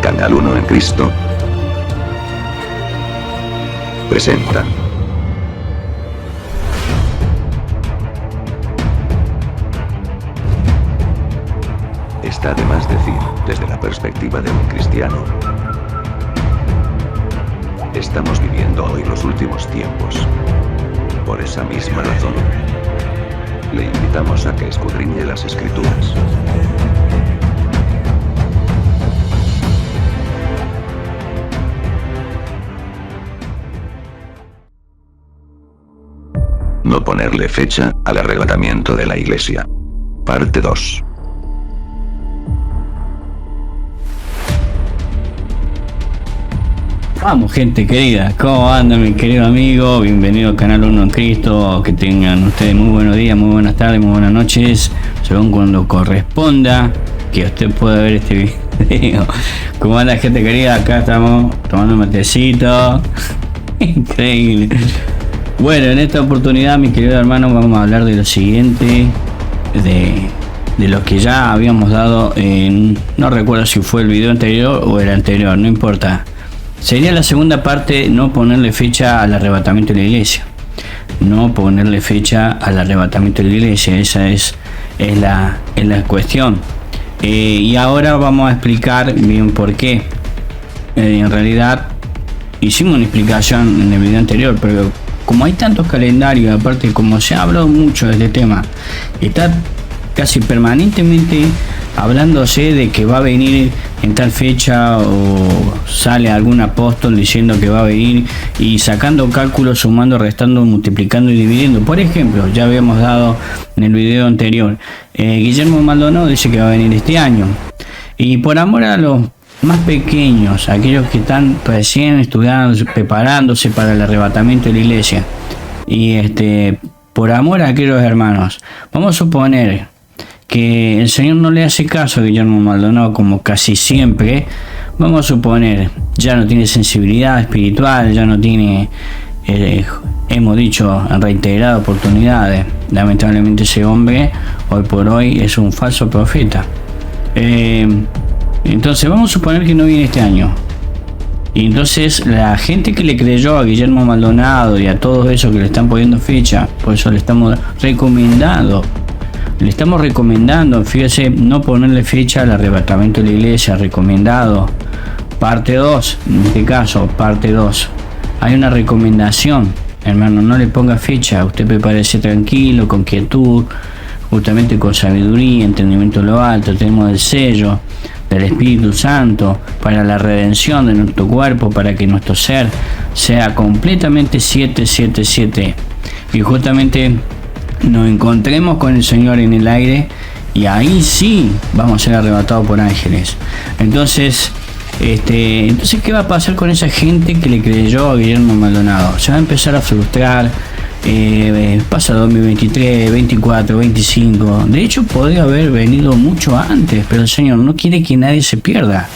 Canal 1 en Cristo presenta Está de más decir, desde la perspectiva de un cristiano. Estamos viviendo hoy los últimos tiempos. Por esa misma razón, le invitamos a que escudriñe las Escrituras. No ponerle fecha al arrebatamiento de la Iglesia. Parte 2. Vamos, gente querida, ¿cómo anda mi querido amigo? Bienvenido al Canal 1 en Cristo. Que tengan ustedes muy buenos días, muy buenas tardes, muy buenas noches, según cuando corresponda que usted pueda ver este video. ¿Cómo anda, gente querida? Acá estamos tomando un matecito. Increíble. Bueno, en esta oportunidad, mi querido hermano, vamos a hablar de lo siguiente, de lo que ya habíamos dado en, no recuerdo si fue el video anterior o el anterior, no importa. Sería la segunda parte, no ponerle fecha al arrebatamiento de la iglesia. No ponerle fecha al arrebatamiento de la iglesia, esa es la cuestión. Y ahora vamos a explicar bien por qué. En realidad, hicimos una explicación en el video anterior, pero como hay tantos calendarios, aparte como se ha hablado mucho de este tema, está casi permanentemente hablándose de que va a venir en tal fecha, o sale algún apóstol diciendo que va a venir y sacando cálculos, sumando, restando, multiplicando y dividiendo. Por ejemplo, ya habíamos dado en el video anterior, Guillermo Maldonado dice que va a venir este año, y por amor a los más pequeños, aquellos que están recién estudiando, preparándose para el arrebatamiento de la iglesia, y por amor a aquellos hermanos, vamos a suponer que el Señor no le hace caso a Guillermo Maldonado, como casi siempre. Vamos a suponer, ya no tiene sensibilidad espiritual, ya no tiene, hemos dicho en reiteradas oportunidades, lamentablemente ese hombre hoy por hoy es un falso profeta. Entonces vamos a suponer que no viene este año, y entonces la gente que le creyó a Guillermo Maldonado y a todos esos que le están poniendo fecha, por eso le estamos recomendando, fíjese, no ponerle fecha al arrebatamiento de la iglesia, recomendado. Parte 2, en este caso, parte 2. Hay una recomendación, hermano, no le ponga fecha, usted prepárese tranquilo, con quietud, justamente con sabiduría, entendimiento de lo alto. Tenemos el sello del Espíritu Santo para la redención de nuestro cuerpo, para que nuestro ser sea completamente 777. Y justamente nos encontremos con el Señor en el aire, y ahí sí vamos a ser arrebatados por ángeles. Entonces, ¿qué va a pasar con esa gente que le creyó a Guillermo Maldonado? Se va a empezar a frustrar. Pasa 2023, 24, 25. De hecho, podría haber venido mucho antes, pero el Señor no quiere que nadie se pierda.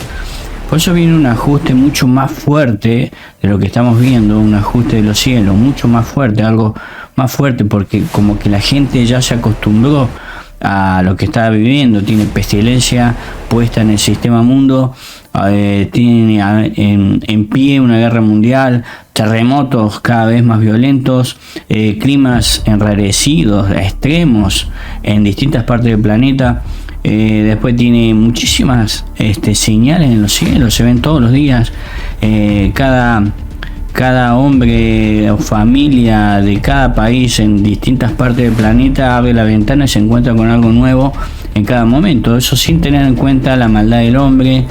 Por eso viene un ajuste mucho más fuerte de lo que estamos viendo, un ajuste de los cielos, mucho más fuerte, algo más fuerte, porque como que la gente ya se acostumbró a lo que está viviendo, tiene pestilencia puesta en el sistema mundo, tiene en pie una guerra mundial, terremotos cada vez más violentos, climas enrarecidos, extremos en distintas partes del planeta. Después tiene muchísimas señales en los cielos, se ven todos los días. Cada hombre o familia de cada país en distintas partes del planeta abre la ventana y se encuentra con algo nuevo en cada momento. Eso sin tener en cuenta la maldad del hombre,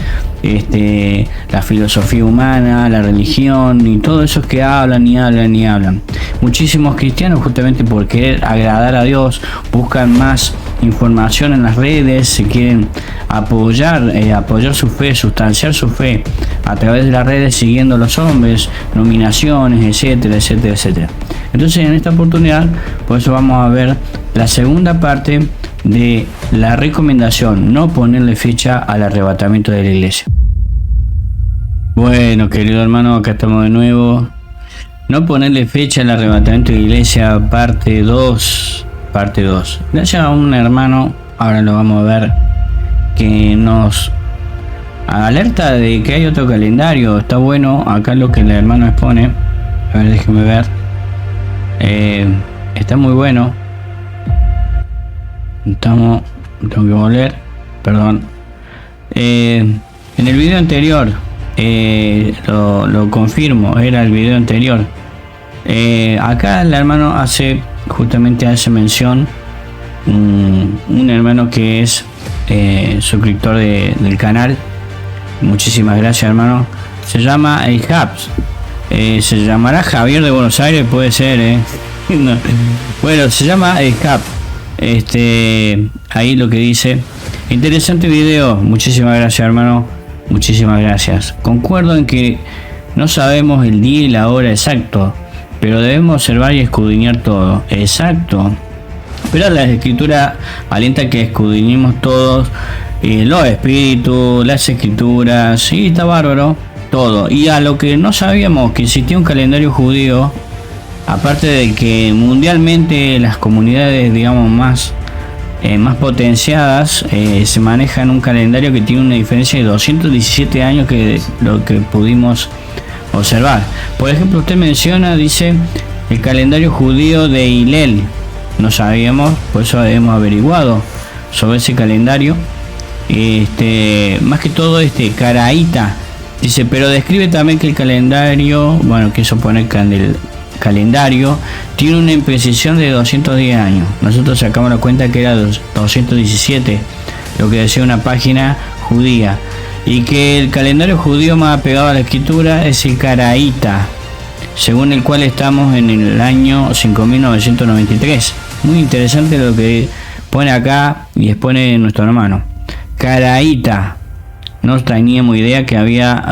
la filosofía humana, la religión y todos esos que hablan y hablan y hablan. Muchísimos cristianos, justamente por querer agradar a Dios, buscan más información en las redes, se quieren apoyar su fe, sustanciar su fe a través de las redes, siguiendo a los hombres, nominaciones, etcétera, etcétera, etcétera. Entonces, en esta oportunidad, por eso vamos a ver la segunda parte de la recomendación, no ponerle fecha al arrebatamiento de la iglesia. Bueno, querido hermano, acá estamos de nuevo. No ponerle fecha al arrebatamiento de la iglesia, parte 2. Gracias a un hermano, ahora lo vamos a ver, que nos alerta de que hay otro calendario. Está bueno acá lo que el hermano expone. A ver, déjeme ver. Está muy bueno. Tengo que volver, perdón. En el video anterior lo confirmo, era el video anterior. Acá el hermano hace mención un hermano que es suscriptor del canal. Muchísimas gracias, hermano. Se llama el Habs. Se llamará Javier de Buenos Aires, puede ser, no. Bueno, se llama el Habs. Ahí lo que dice: interesante video, muchísimas gracias, hermano, muchísimas gracias. Concuerdo en que no sabemos el día y la hora exacto, pero debemos observar y escudriñar todo. Exacto, pero la escritura alienta que escudriñemos todos los espíritus, las escrituras. Sí, está bárbaro todo. Y a lo que no sabíamos, que existía un calendario judío. Aparte de que mundialmente las comunidades, digamos, más potenciadas se manejan un calendario que tiene una diferencia de 217 años que lo que pudimos observar. Por ejemplo, usted menciona, dice, el calendario judío de Hillel. No sabíamos, por eso hemos averiguado sobre ese calendario. Más que todo caraíta. Dice, pero describe también que el calendario, bueno, que eso pone calendario, tiene una imprecisión de 210 años. Nosotros sacamos la cuenta que era 217, lo que decía una página judía, y que el calendario judío más apegado a la escritura es el caraíta, según el cual estamos en el año 5993. Muy interesante lo que pone acá y expone nuestro hermano. Caraíta. No teníamos idea que había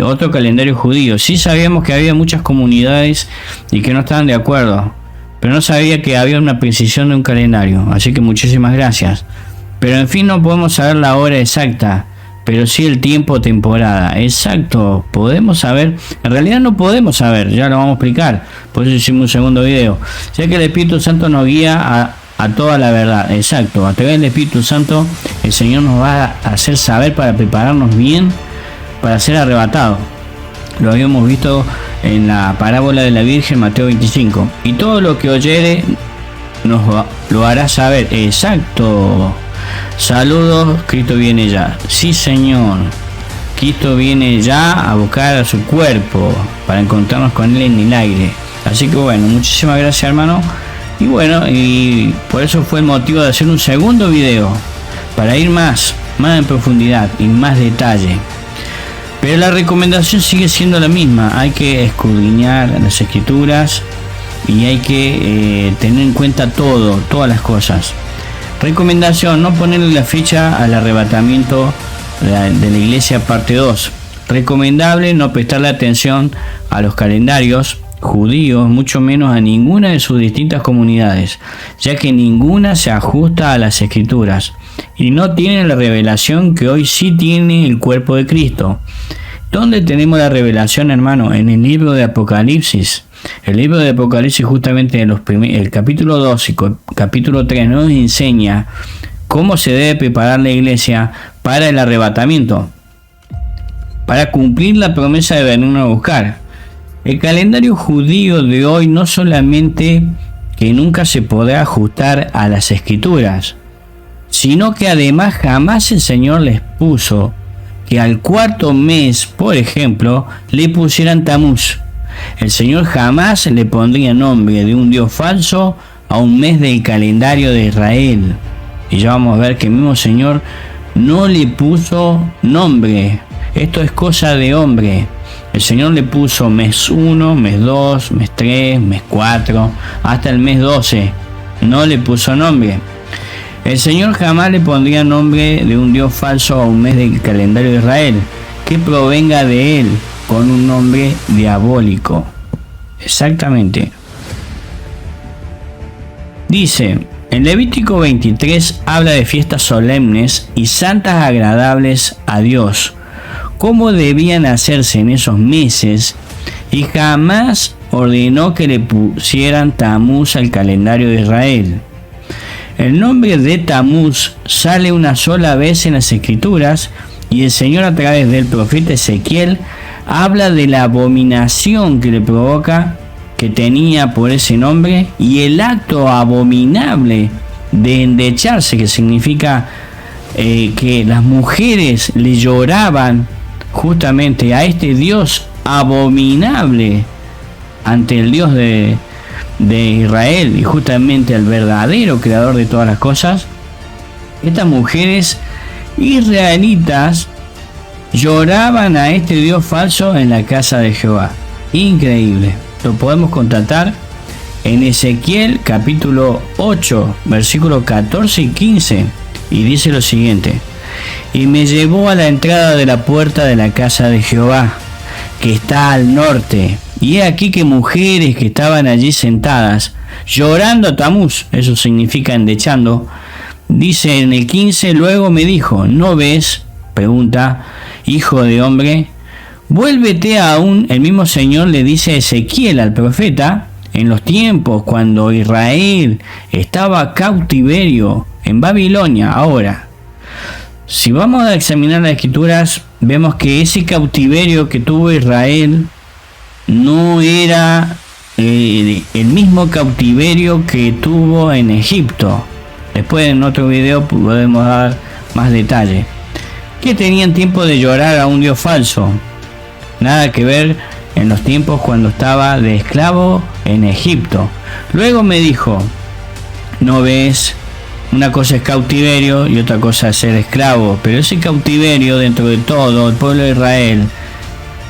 otro calendario judío. Sí sabíamos que había muchas comunidades y que no estaban de acuerdo, pero no sabía que había una precisión de un calendario. Así que muchísimas gracias. Pero en fin, no podemos saber la hora exacta, pero sí el tiempo, temporada. Exacto, podemos saber. En realidad no podemos saber, ya lo vamos a explicar. Por eso hicimos un segundo video. Ya que el Espíritu Santo nos guía a toda la verdad. Exacto, a través del Espíritu Santo el Señor nos va a hacer saber para prepararnos bien para ser arrebatados. Lo habíamos visto en la parábola de la Virgen, Mateo 25. Y todo lo que oyere nos lo hará saber. Exacto. Saludos, Cristo viene ya. Sí, Señor, Cristo viene ya a buscar a su cuerpo para encontrarnos con Él en el aire. Así que bueno, muchísimas gracias, hermano. Y bueno, y por eso fue el motivo de hacer un segundo video, para ir más en profundidad y más detalle. Pero la recomendación sigue siendo la misma: hay que escudriñar las escrituras y hay que tener en cuenta todas las cosas. Recomendación: no ponerle la fecha al arrebatamiento de la iglesia parte 2. Recomendable no prestarle atención a los calendarios judíos, mucho menos a ninguna de sus distintas comunidades, ya que ninguna se ajusta a las escrituras y no tiene la revelación que hoy sí tiene el cuerpo de Cristo. ¿Dónde tenemos la revelación, hermano? En el libro de Apocalipsis. El libro de Apocalipsis, justamente en el capítulo 2 y capítulo 3, nos enseña cómo se debe preparar la iglesia para el arrebatamiento, para cumplir la promesa de venirnos a buscar. El calendario judío de hoy no solamente que nunca se podrá ajustar a las escrituras, sino que además jamás el Señor les puso que al cuarto mes, por ejemplo, le pusieran Tamuz. El Señor jamás le pondría nombre de un Dios falso a un mes del calendario de Israel. Y ya vamos a ver que el mismo Señor no le puso nombre. Esto es cosa de hombre. El Señor le puso mes 1, mes 2, mes 3, mes 4, hasta el mes 12. No le puso nombre. El Señor jamás le pondría nombre de un Dios falso a un mes del calendario de Israel que provenga de Él con un nombre diabólico. Exactamente. Dice, en Levítico 23 habla de fiestas solemnes y santas agradables a Dios, cómo debían hacerse en esos meses, y jamás ordenó que le pusieran Tamuz al calendario de Israel. El nombre de Tamuz sale una sola vez en las escrituras Y el Señor, a través del profeta Ezequiel, habla de la abominación que le provoca, que tenía por ese nombre, y el acto abominable de endecharse, que significa que las mujeres le lloraban justamente a este Dios abominable ante el Dios de Israel y justamente al verdadero creador de todas las cosas. Estas mujeres israelitas lloraban a este Dios falso en la casa de Jehová. Increíble. Lo podemos constatar en Ezequiel capítulo 8 versículos 14 y 15, y dice lo siguiente: y me llevó a la entrada de la puerta de la casa de Jehová, que está al norte, y he aquí que mujeres que estaban allí sentadas llorando a Tamuz, eso significa endechando. Dice en el 15: luego me dijo, ¿no ves? Pregunta, hijo de hombre, vuélvete aún. El mismo Señor le dice a Ezequiel, al profeta, en los tiempos cuando Israel estaba cautiverio en Babilonia. Ahora, si vamos a examinar las escrituras, vemos que ese cautiverio que tuvo Israel no era el mismo cautiverio que tuvo en Egipto. Después en otro video podemos dar más detalle. Que tenían tiempo de llorar a un Dios falso. Nada que ver en los tiempos cuando estaba de esclavo en Egipto. Luego me dijo, ¿no ves? Una cosa es cautiverio y otra cosa es ser esclavo. Pero ese cautiverio, dentro de todo el pueblo de Israel,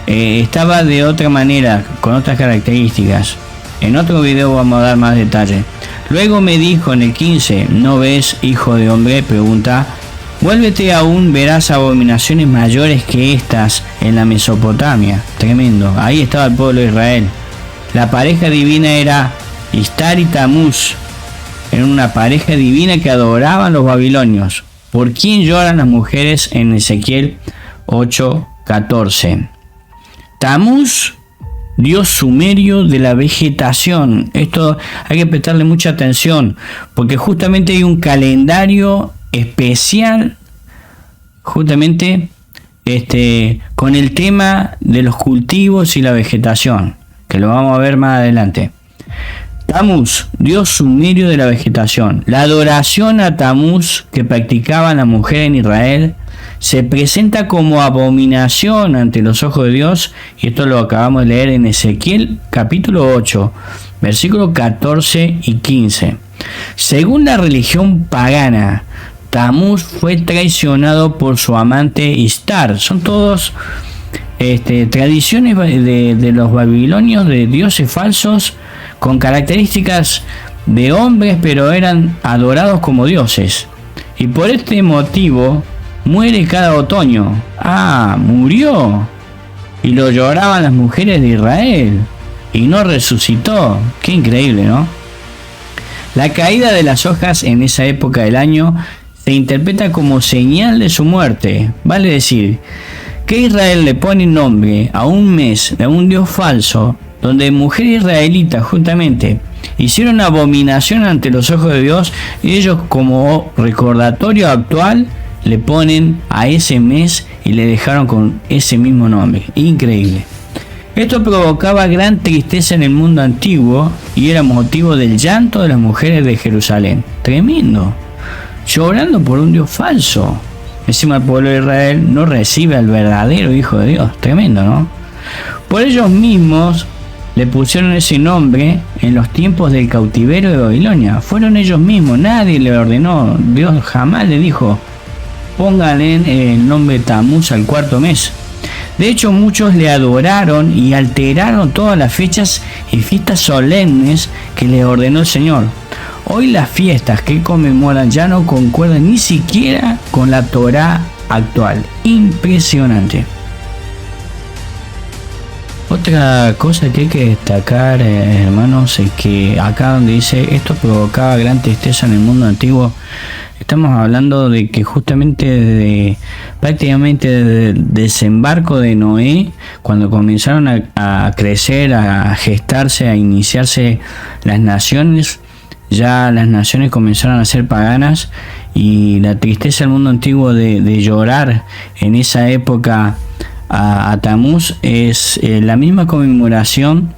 estaba de otra manera, con otras características. En otro video vamos a dar más detalle. Luego me dijo en el 15, ¿no ves, hijo de hombre? Pregunta, vuélvete aún, verás abominaciones mayores que estas en la Mesopotamia. Tremendo. Ahí estaba el pueblo de Israel. La pareja divina era Istar y Tamuz. Era una pareja divina que adoraban los babilonios. ¿Por quién lloran las mujeres en Ezequiel 8:14? Tamuz, dios sumerio de la vegetación. Esto hay que prestarle mucha atención, porque justamente hay un calendario especial, justamente con el tema de los cultivos y la vegetación, que lo vamos a ver más adelante. Tamuz, dios sumerio de la vegetación. La adoración a Tamuz que practicaban las mujeres en Israel se presenta como abominación ante los ojos de Dios, y esto lo acabamos de leer en Ezequiel capítulo 8, versículos 14 y 15. Según la religión pagana, Tamuz fue traicionado por su amante Istar. Son todos tradiciones de los babilonios, de dioses falsos con características de hombres, pero eran adorados como dioses. Y por este motivo muere cada otoño. Murió. Y lo lloraban las mujeres de Israel. Y no resucitó. Qué increíble, ¿no? La caída de las hojas en esa época del año se interpreta como señal de su muerte. Vale decir, que Israel le pone nombre a un mes de un dios falso, donde mujeres israelitas justamente hicieron abominación ante los ojos de Dios, y ellos, como recordatorio actual, le ponen a ese mes y le dejaron con ese mismo nombre. Increíble. Esto provocaba gran tristeza en el mundo antiguo y era motivo del llanto de las mujeres de Jerusalén. Tremendo. Llorando por un Dios falso. Encima el pueblo de Israel no recibe al verdadero Hijo de Dios. Tremendo, ¿no? Por ellos mismos le pusieron ese nombre en los tiempos del cautiverio de Babilonia. Fueron ellos mismos, nadie le ordenó. Dios jamás le dijo, pónganle el nombre Tamuz al cuarto mes. De hecho, muchos le adoraron y alteraron todas las fechas y fiestas solemnes que le ordenó el Señor. Hoy las fiestas que conmemoran ya no concuerdan ni siquiera con la Torá actual. Impresionante. Otra cosa que hay que destacar, hermanos, es que acá donde dice esto provocaba gran tristeza en el mundo antiguo, estamos hablando de que justamente prácticamente desde el desembarco de Noé, cuando comenzaron a crecer, a gestarse, a iniciarse las naciones, ya las naciones comenzaron a ser paganas, y la tristeza del mundo antiguo de llorar en esa época a Tamuz es la misma conmemoración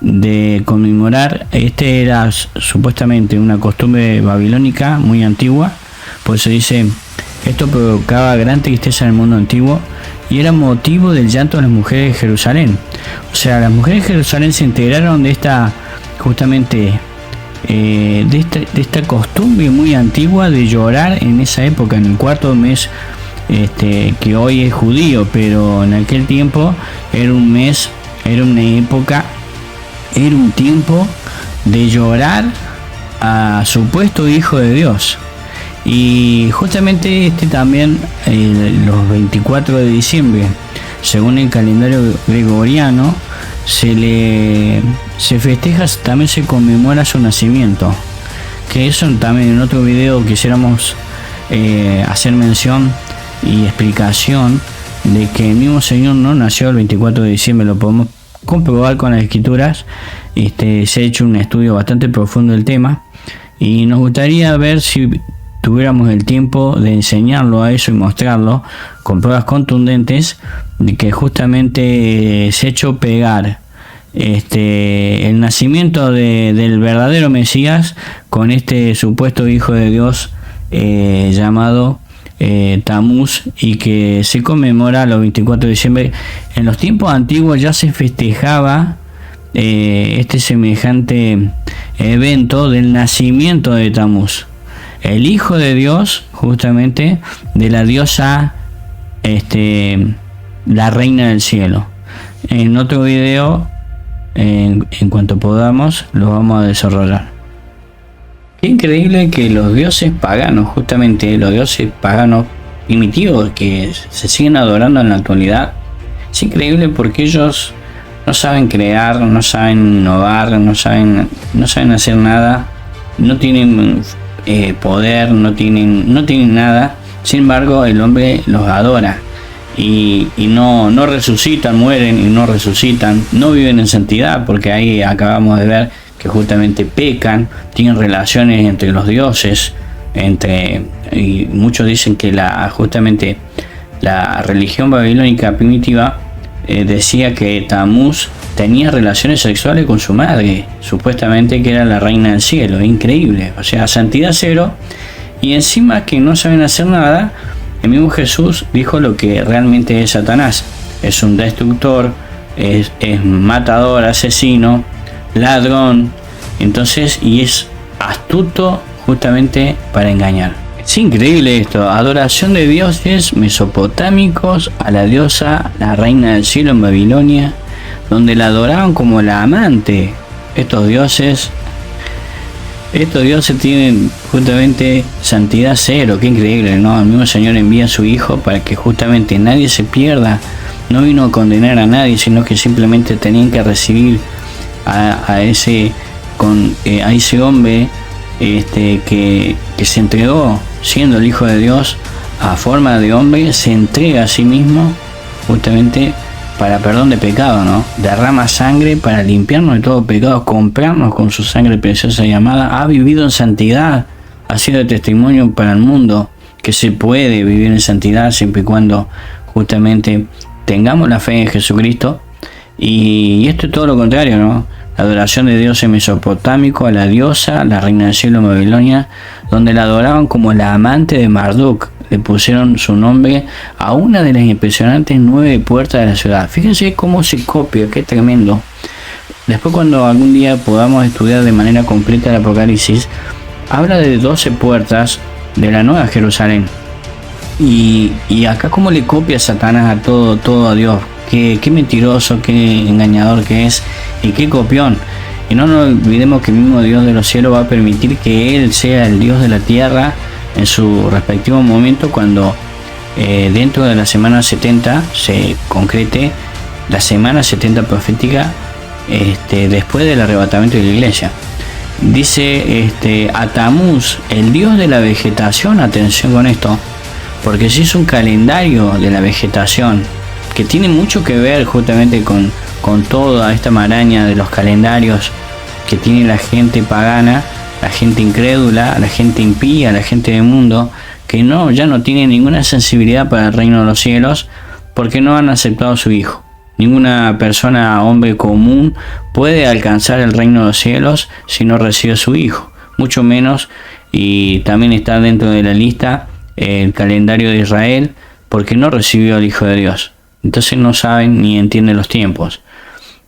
de conmemorar. Este era supuestamente una costumbre babilónica muy antigua, por eso dice, esto provocaba gran tristeza en el mundo antiguo y era motivo del llanto de las mujeres de Jerusalén. O sea, las mujeres de Jerusalén se enteraron de esta, justamente, de esta costumbre muy antigua de llorar en esa época, en el cuarto mes, que hoy es judío, pero en aquel tiempo era un mes, era una época, era un tiempo de llorar a supuesto hijo de Dios. Y justamente también, los 24 de diciembre, según el calendario gregoriano, se festeja, también se conmemora su nacimiento, que eso también en otro video quisiéramos hacer mención y explicación de que el mismo Señor no nació el 24 de diciembre, lo podemos comprobar con las escrituras. Se ha hecho un estudio bastante profundo del tema y nos gustaría ver si tuviéramos el tiempo de enseñarlo a eso y mostrarlo con pruebas contundentes de que justamente se ha hecho pegar el nacimiento del verdadero Mesías con este supuesto hijo de Dios llamado Tamuz, y que se conmemora los 24 de diciembre. En los tiempos antiguos ya se festejaba este semejante evento del nacimiento de Tamuz, el hijo de Dios, justamente de la diosa, la reina del cielo. En otro video, en cuanto podamos, lo vamos a desarrollar. Qué increíble que los dioses paganos, justamente los dioses paganos primitivos que se siguen adorando en la actualidad, es increíble porque ellos no saben crear, no saben innovar, no saben hacer nada, no tienen poder, no tienen nada. Sin embargo, el hombre los adora y no resucitan, mueren y no resucitan, no viven en santidad, porque ahí acabamos de ver que justamente pecan, tienen relaciones entre los dioses, y muchos dicen que justamente la religión babilónica primitiva decía que Tamuz tenía relaciones sexuales con su madre, supuestamente que era la reina del cielo. Increíble, o sea, santidad cero, y encima que no saben hacer nada. El mismo Jesús dijo lo que realmente es Satanás: es un destructor, es matador, asesino, ladrón, entonces, y es astuto justamente para engañar. Es increíble esto, adoración de dioses mesopotámicos a la diosa, la reina del cielo en Babilonia, donde la adoraban como la amante. Estos dioses tienen justamente santidad cero. Qué increíble, ¿no? El mismo Señor envía a su Hijo para que justamente nadie se pierda. No vino a condenar a nadie, sino que simplemente tenían que recibir a ese hombre que se entregó siendo el Hijo de Dios a forma de hombre, se entrega a sí mismo justamente para perdón de pecado, ¿no? Derrama sangre para limpiarnos de todo pecado, comprarnos con su sangre preciosa y amada. Ha vivido en santidad, ha sido testimonio para el mundo que se puede vivir en santidad siempre y cuando justamente tengamos la fe en Jesucristo. Y esto es todo lo contrario, ¿no? La adoración de dioses mesopotámicos a la diosa, la reina del cielo en Babilonia, donde la adoraban como la amante de Marduk. Le pusieron su nombre a una de las impresionantes 9 puertas de la ciudad. Fíjense cómo se copia, qué tremendo. Después, cuando algún día podamos estudiar de manera completa el Apocalipsis, habla de 12 puertas de la Nueva Jerusalén. Y acá cómo le copia Satanás a todo a Dios. Qué mentiroso, qué engañador que es, y qué copión. Y no nos olvidemos que el mismo Dios de los cielos va a permitir que Él sea el Dios de la tierra en su respectivo momento, cuando dentro de la semana 70 se concrete la semana 70 profética, después del arrebatamiento de la iglesia. Dice a Tamuz, el dios de la vegetación. Atención con esto, porque si es un calendario de la vegetación que tiene mucho que ver justamente con toda esta maraña de los calendarios que tiene la gente pagana, la gente incrédula, la gente impía, la gente del mundo, que ya no tiene ninguna sensibilidad para el reino de los cielos, porque no han aceptado a su Hijo. Ninguna persona, hombre común, puede alcanzar el reino de los cielos si no recibe a su Hijo. Mucho menos, y también está dentro de la lista el calendario de Israel, porque no recibió al Hijo de Dios. Entonces no saben ni entienden los tiempos.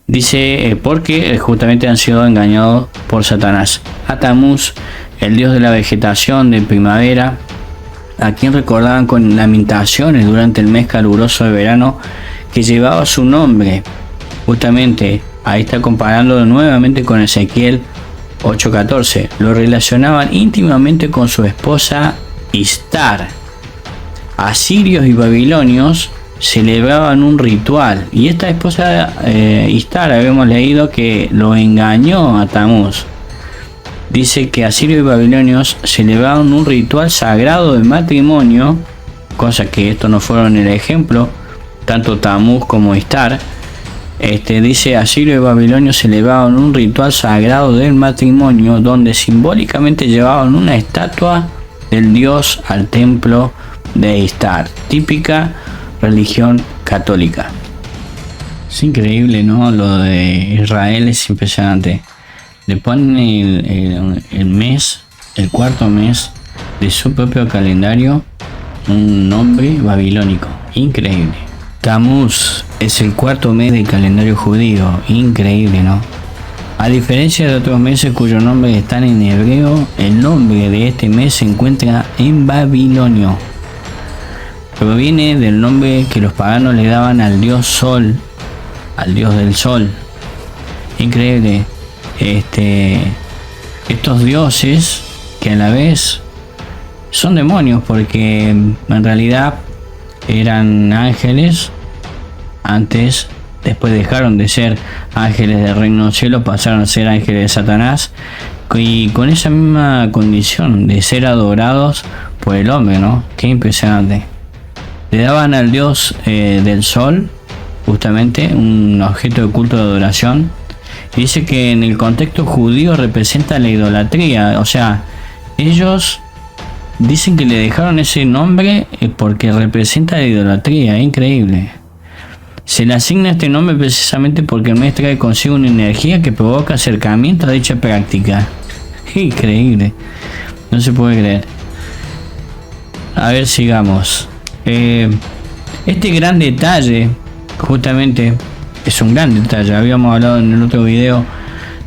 Dice, porque justamente han sido engañados por Satanás. A Tamuz, el dios de la vegetación de primavera, a quien recordaban con lamentaciones durante el mes caluroso de verano, que llevaba su nombre. Justamente ahí está comparando nuevamente con Ezequiel 8:14. Lo relacionaban íntimamente con su esposa Istar. Asirios y babilonios celebraban un ritual, y esta esposa Istar, habíamos leído que lo engañó a Tamuz. Dice que asirios y babilonios celebraban un ritual sagrado de matrimonio, cosa que estos no fueron el ejemplo, tanto Tamuz como Istar. Dice, asirios y babilonios celebraban un ritual sagrado del matrimonio, donde simbólicamente llevaban una estatua del dios al templo de Istar, típica religión católica. Es increíble, ¿no? Lo de Israel es impresionante. Le ponen el mes, el cuarto mes de su propio calendario, un nombre babilónico. Increíble. Tamuz es el cuarto mes del calendario judío. Increíble, ¿no? A diferencia de otros meses cuyos nombres están en hebreo, el nombre de este mes se encuentra en babilonio. Proviene del nombre que los paganos le daban al dios Sol, al dios del sol. Increíble. Estos dioses que a la vez son demonios, porque en realidad eran ángeles antes, después dejaron de ser ángeles del reino del cielo, pasaron a ser ángeles de Satanás, y con esa misma condición de ser adorados por el hombre, ¿no? Qué impresionante. Le daban al dios del sol justamente un objeto de culto de adoración. Y dice que en el contexto judío representa la idolatría. O sea, ellos dicen que le dejaron ese nombre porque representa la idolatría. Increíble. Se le asigna este nombre precisamente porque el mes trae consigo una energía que provoca acercamiento a dicha práctica. Increíble. No se puede creer. A ver, sigamos. Este gran detalle, justamente, es un gran detalle. Habíamos hablado en el otro video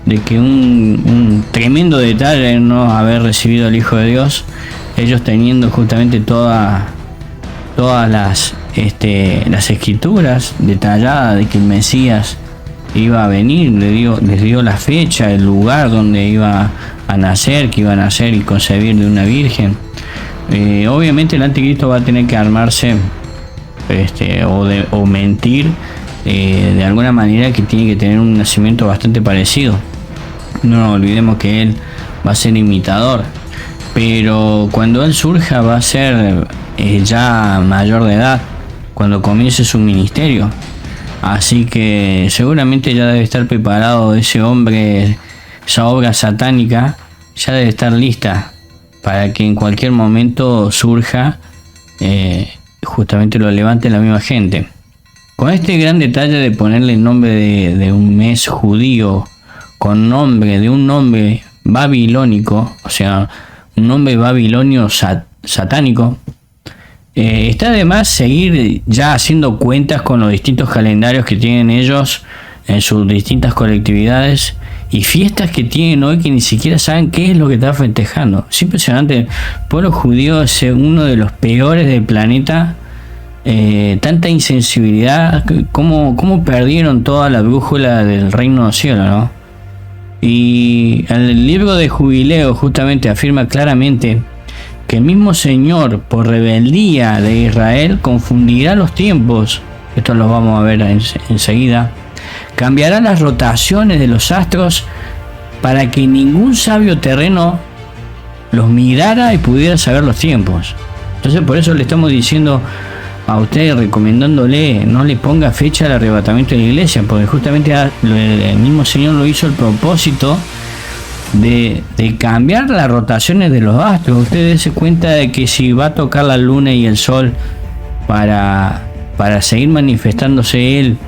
de que un tremendo detalle no haber recibido al Hijo de Dios, ellos teniendo justamente todas las escrituras detalladas de que el Mesías iba a venir, les dio la fecha, el lugar donde iba a nacer, que iba a nacer y concebir de una virgen. Obviamente el anticristo va a tener que armarse o mentir de alguna manera, que tiene que tener un nacimiento bastante parecido. No nos olvidemos que él va a ser imitador, pero cuando él surja va a ser ya mayor de edad cuando comience su ministerio, así que seguramente ya debe estar preparado ese hombre, esa obra satánica ya debe estar lista para que en cualquier momento surja, justamente lo levante la misma gente. Con este gran detalle de ponerle el nombre de un mes judío con nombre de un nombre babilónico, o sea, un nombre babilonio satánico, está de más seguir ya haciendo cuentas con los distintos calendarios que tienen ellos en sus distintas colectividades y fiestas que tienen hoy, que ni siquiera saben qué es lo que está festejando. Es impresionante. El pueblo judío es uno de los peores del planeta. Tanta insensibilidad, cómo perdieron toda la brújula del reino del cielo, ¿no? Y el libro de Jubileo justamente afirma claramente que el mismo Señor, por rebeldía de Israel, confundirá los tiempos. Esto lo vamos a ver enseguida. Cambiará las rotaciones de los astros para que ningún sabio terreno los mirara y pudiera saber los tiempos. Entonces, por eso le estamos diciendo a usted, recomendándole, no le ponga fecha al arrebatamiento de la iglesia, porque justamente el mismo Señor lo hizo el propósito de cambiar las rotaciones de los astros. Ustedes se cuenta de que si va a tocar la luna y el sol para seguir manifestándose él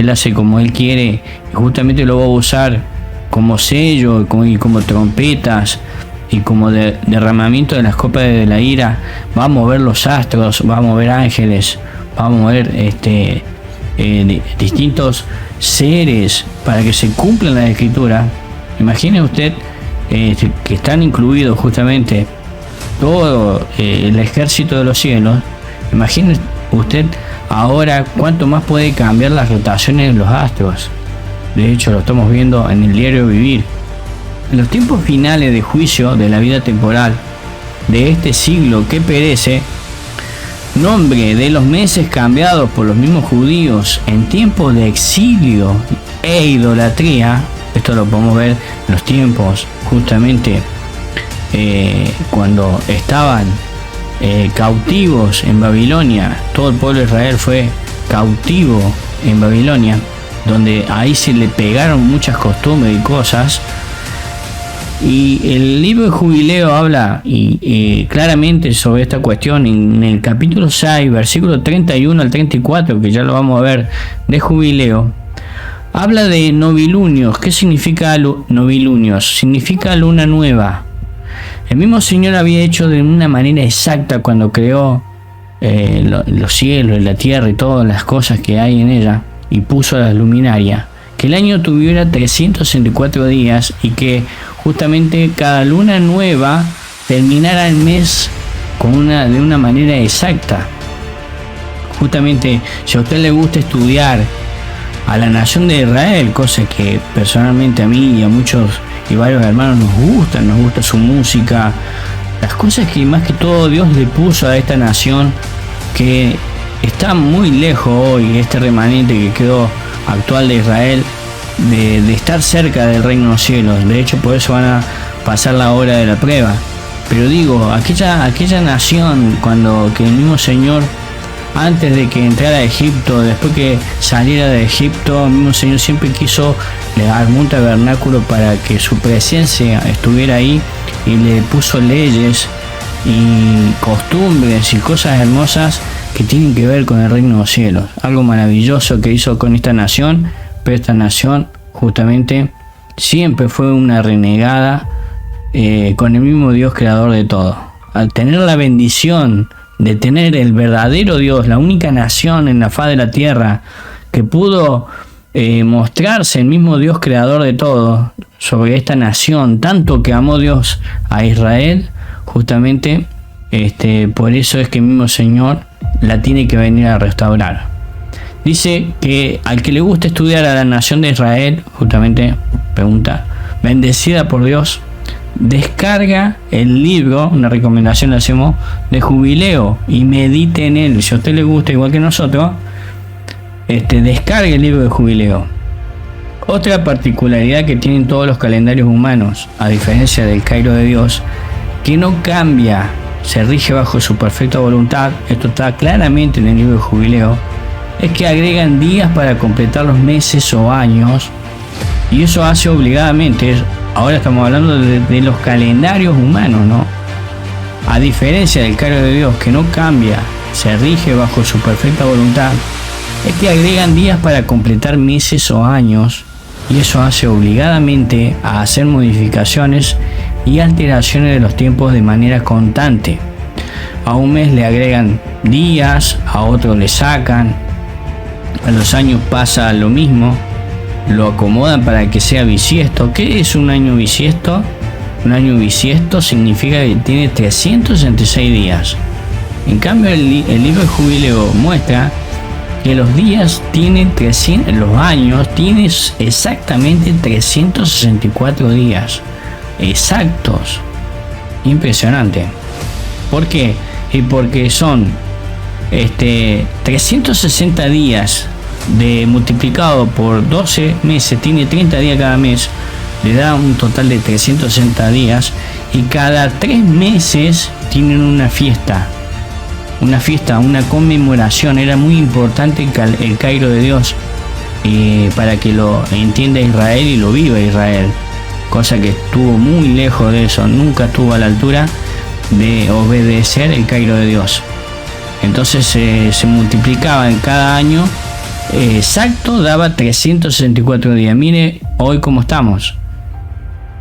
hace como él quiere, y justamente lo va a usar como sello y como trompetas y como derramamiento de las copas de la ira. Va a mover los astros, va a mover ángeles, va a mover distintos seres para que se cumplan las escrituras. Imagine usted que están incluidos justamente todo el ejército de los cielos. Imagine usted ahora cuánto más puede cambiar las rotaciones de los astros. De hecho, lo estamos viendo en el diario vivir. En los tiempos finales de juicio de la vida temporal de este siglo que perece, nombre de los meses cambiados por los mismos judíos en tiempos de exilio e idolatría. Esto lo podemos ver en los tiempos justamente cuando estaban cautivos en Babilonia. Todo el pueblo de Israel fue cautivo en Babilonia, donde ahí se le pegaron muchas costumbres y cosas. Y el libro de Jubileo habla claramente sobre esta cuestión en el capítulo 6, versículo 31 al 34, que ya lo vamos a ver, de Jubileo. Habla de novilunios. ¿Qué significa novilunios? Significa luna nueva. El mismo Señor había hecho de una manera exacta cuando creó los cielos y la tierra y todas las cosas que hay en ella, y puso las luminarias, que el año tuviera 364 días y que justamente cada luna nueva terminara el mes de una manera exacta. Justamente, si a usted le gusta estudiar a la nación de Israel, cosa que personalmente a mí y a muchos y varios hermanos nos gusta su música, las cosas que más que todo Dios le puso a esta nación, que está muy lejos hoy, este remanente que quedó actual de Israel, de estar cerca del reino de los cielos. De hecho, por eso van a pasar la hora de la prueba. Pero digo, aquella nación, que el mismo Señor, antes de que entrara a Egipto, después que saliera de Egipto, el mismo Señor siempre quiso, le armó un tabernáculo para que su presencia estuviera ahí, y le puso leyes y costumbres y cosas hermosas que tienen que ver con el reino de los cielos. Algo maravilloso que hizo con esta nación. Pero esta nación justamente siempre fue una renegada con el mismo Dios creador de todo. Al tener la bendición de tener el verdadero Dios, la única nación en la faz de la tierra que pudo mostrarse el mismo Dios creador de todo sobre esta nación, tanto que amó Dios a Israel, justamente por eso es que el mismo Señor la tiene que venir a restaurar. Dice que al que le gusta estudiar a la nación de Israel, justamente pregunta, bendecida por Dios, descarga el libro, una recomendación le hacemos, de Jubileo, y medite en él. Si a usted le gusta igual que nosotros, descargue el libro de Jubileo. Otra particularidad que tienen todos los calendarios humanos, a diferencia del Cairo de Dios, que no cambia, se rige bajo su perfecta voluntad. Esto está claramente en el libro de Jubileo. Es que agregan días para completar los meses o años, y eso hace obligadamente. Ahora estamos hablando de los calendarios humanos, ¿no? A diferencia del Cairo de Dios, que no cambia, se rige bajo su perfecta voluntad, es que agregan días para completar meses o años, y eso hace obligadamente a hacer modificaciones y alteraciones de los tiempos de manera constante. A un mes le agregan días, a otro le sacan. A los años pasa lo mismo, lo acomodan para que sea bisiesto. ¿Qué es un año bisiesto? Un año bisiesto significa que tiene 366 días. En cambio, el libro de Jubileo muestra que los días tienen los años tienen exactamente 364 días. Exactos. Impresionante. ¿Por qué? Y porque son 360 días multiplicado por 12 meses, tiene 30 días cada mes, le da un total de 360 días, y cada 3 meses tienen una fiesta, una conmemoración. Era muy importante el Cairo de Dios para que lo entienda Israel y lo viva Israel. cosa que estuvo muy lejos de eso, nunca estuvo a la altura de obedecer el Cairo de Dios. Entonces se multiplicaba en cada año exacto, daba 364 días. Mire hoy cómo estamos.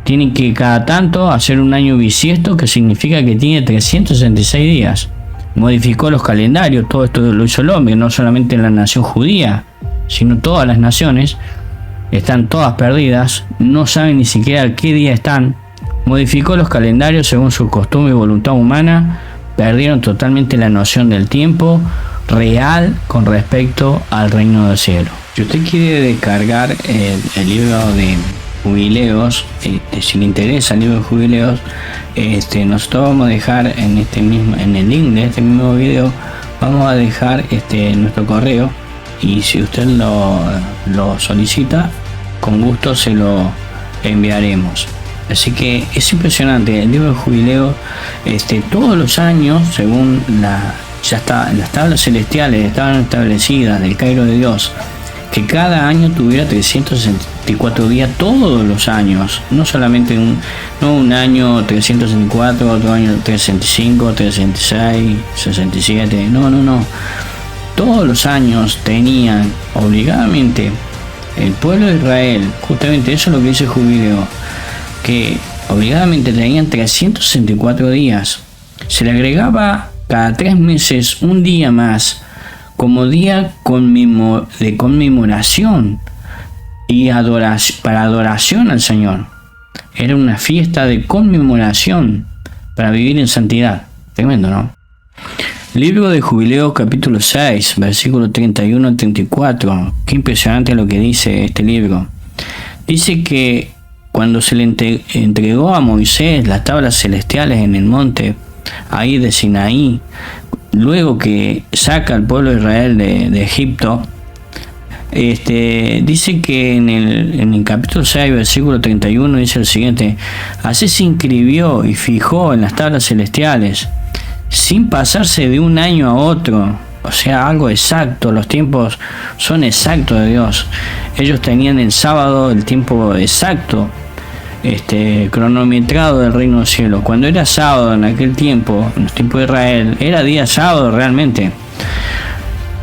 Tienen que cada tanto hacer un año bisiesto, que significa que tiene 366 días. Modificó los calendarios, todo esto lo hizo el hombre, no solamente la nación judía, sino todas las naciones. Están todas perdidas, no saben ni siquiera qué día están. Modificó los calendarios según su costumbre y voluntad humana. Perdieron totalmente la noción del tiempo real con respecto al reino del cielo. Si usted quiere descargar el libro de Jubileos, si le interesa el libro de Jubileos, nosotros vamos a dejar en el link de este mismo video, vamos a dejar nuestro correo, y si usted lo solicita, con gusto se lo enviaremos. Así que es impresionante el libro de Jubileo. Todos los años, según las tablas celestiales estaban establecidas del Cairo de Dios, que cada año tuviera 364 días, todos los años, no solamente un año 364, otro año 365, 366, 67, no, todos los años tenían obligadamente el pueblo de Israel, justamente eso es lo que dice Jubileo, que obligadamente tenían 364 días. Se le agregaba cada 3 meses un día más como día de conmemoración y para adoración al Señor. Era una fiesta de conmemoración para vivir en santidad. Tremendo, ¿no? Libro de Jubileo, capítulo 6, versículo 31 al 34. Qué impresionante lo que dice este libro. Dice que cuando se le entregó a Moisés las tablas celestiales en el monte ahí de Sinaí, luego que saca al pueblo de Israel de Egipto, dice que en el capítulo 6, versículo 31, dice el siguiente: así se inscribió y fijó en las tablas celestiales, sin pasarse de un año a otro, o sea, algo exacto. Los tiempos son exactos de Dios. Ellos tenían el sábado, el tiempo exacto, cronometrado del reino del cielo. Cuando era sábado en aquel tiempo, en los tiempos de Israel, era día sábado realmente.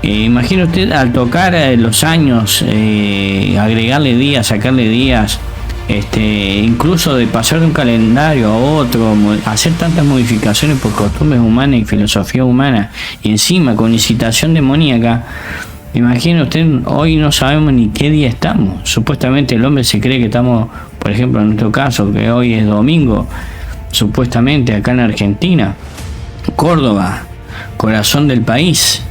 Imagina usted, al tocar los años, agregarle días, sacarle días, incluso de pasar de un calendario a otro, hacer tantas modificaciones por costumbres humanas y filosofía humana, y encima con incitación demoníaca. Imagina usted, hoy no sabemos ni qué día estamos. Supuestamente el hombre se cree que estamos, por ejemplo en nuestro caso, que hoy es domingo, supuestamente acá en Argentina, Córdoba, corazón del país.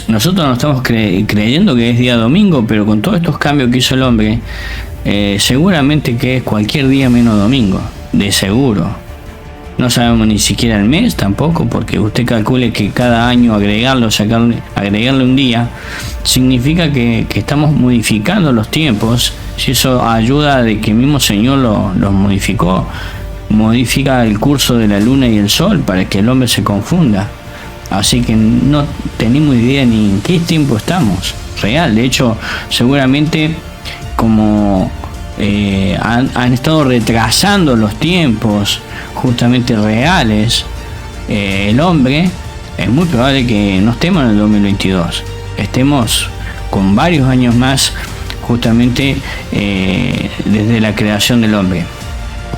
Nosotros no estamos creyendo que es día domingo, pero con todos estos cambios que hizo el hombre, seguramente que es cualquier día menos domingo, de seguro. No sabemos ni siquiera el mes tampoco, porque usted calcule que cada año agregarle un día, significa que estamos modificando los tiempos. Si eso ayuda de que el mismo Señor los modificó, modifica el curso de la luna y el sol para que el hombre se confunda. Así que no tenemos idea ni en qué tiempo estamos real. De hecho, seguramente como han estado retrasando los tiempos justamente reales, el hombre, es muy probable que no estemos en el 2022, estemos con varios años más, justamente desde la creación del hombre.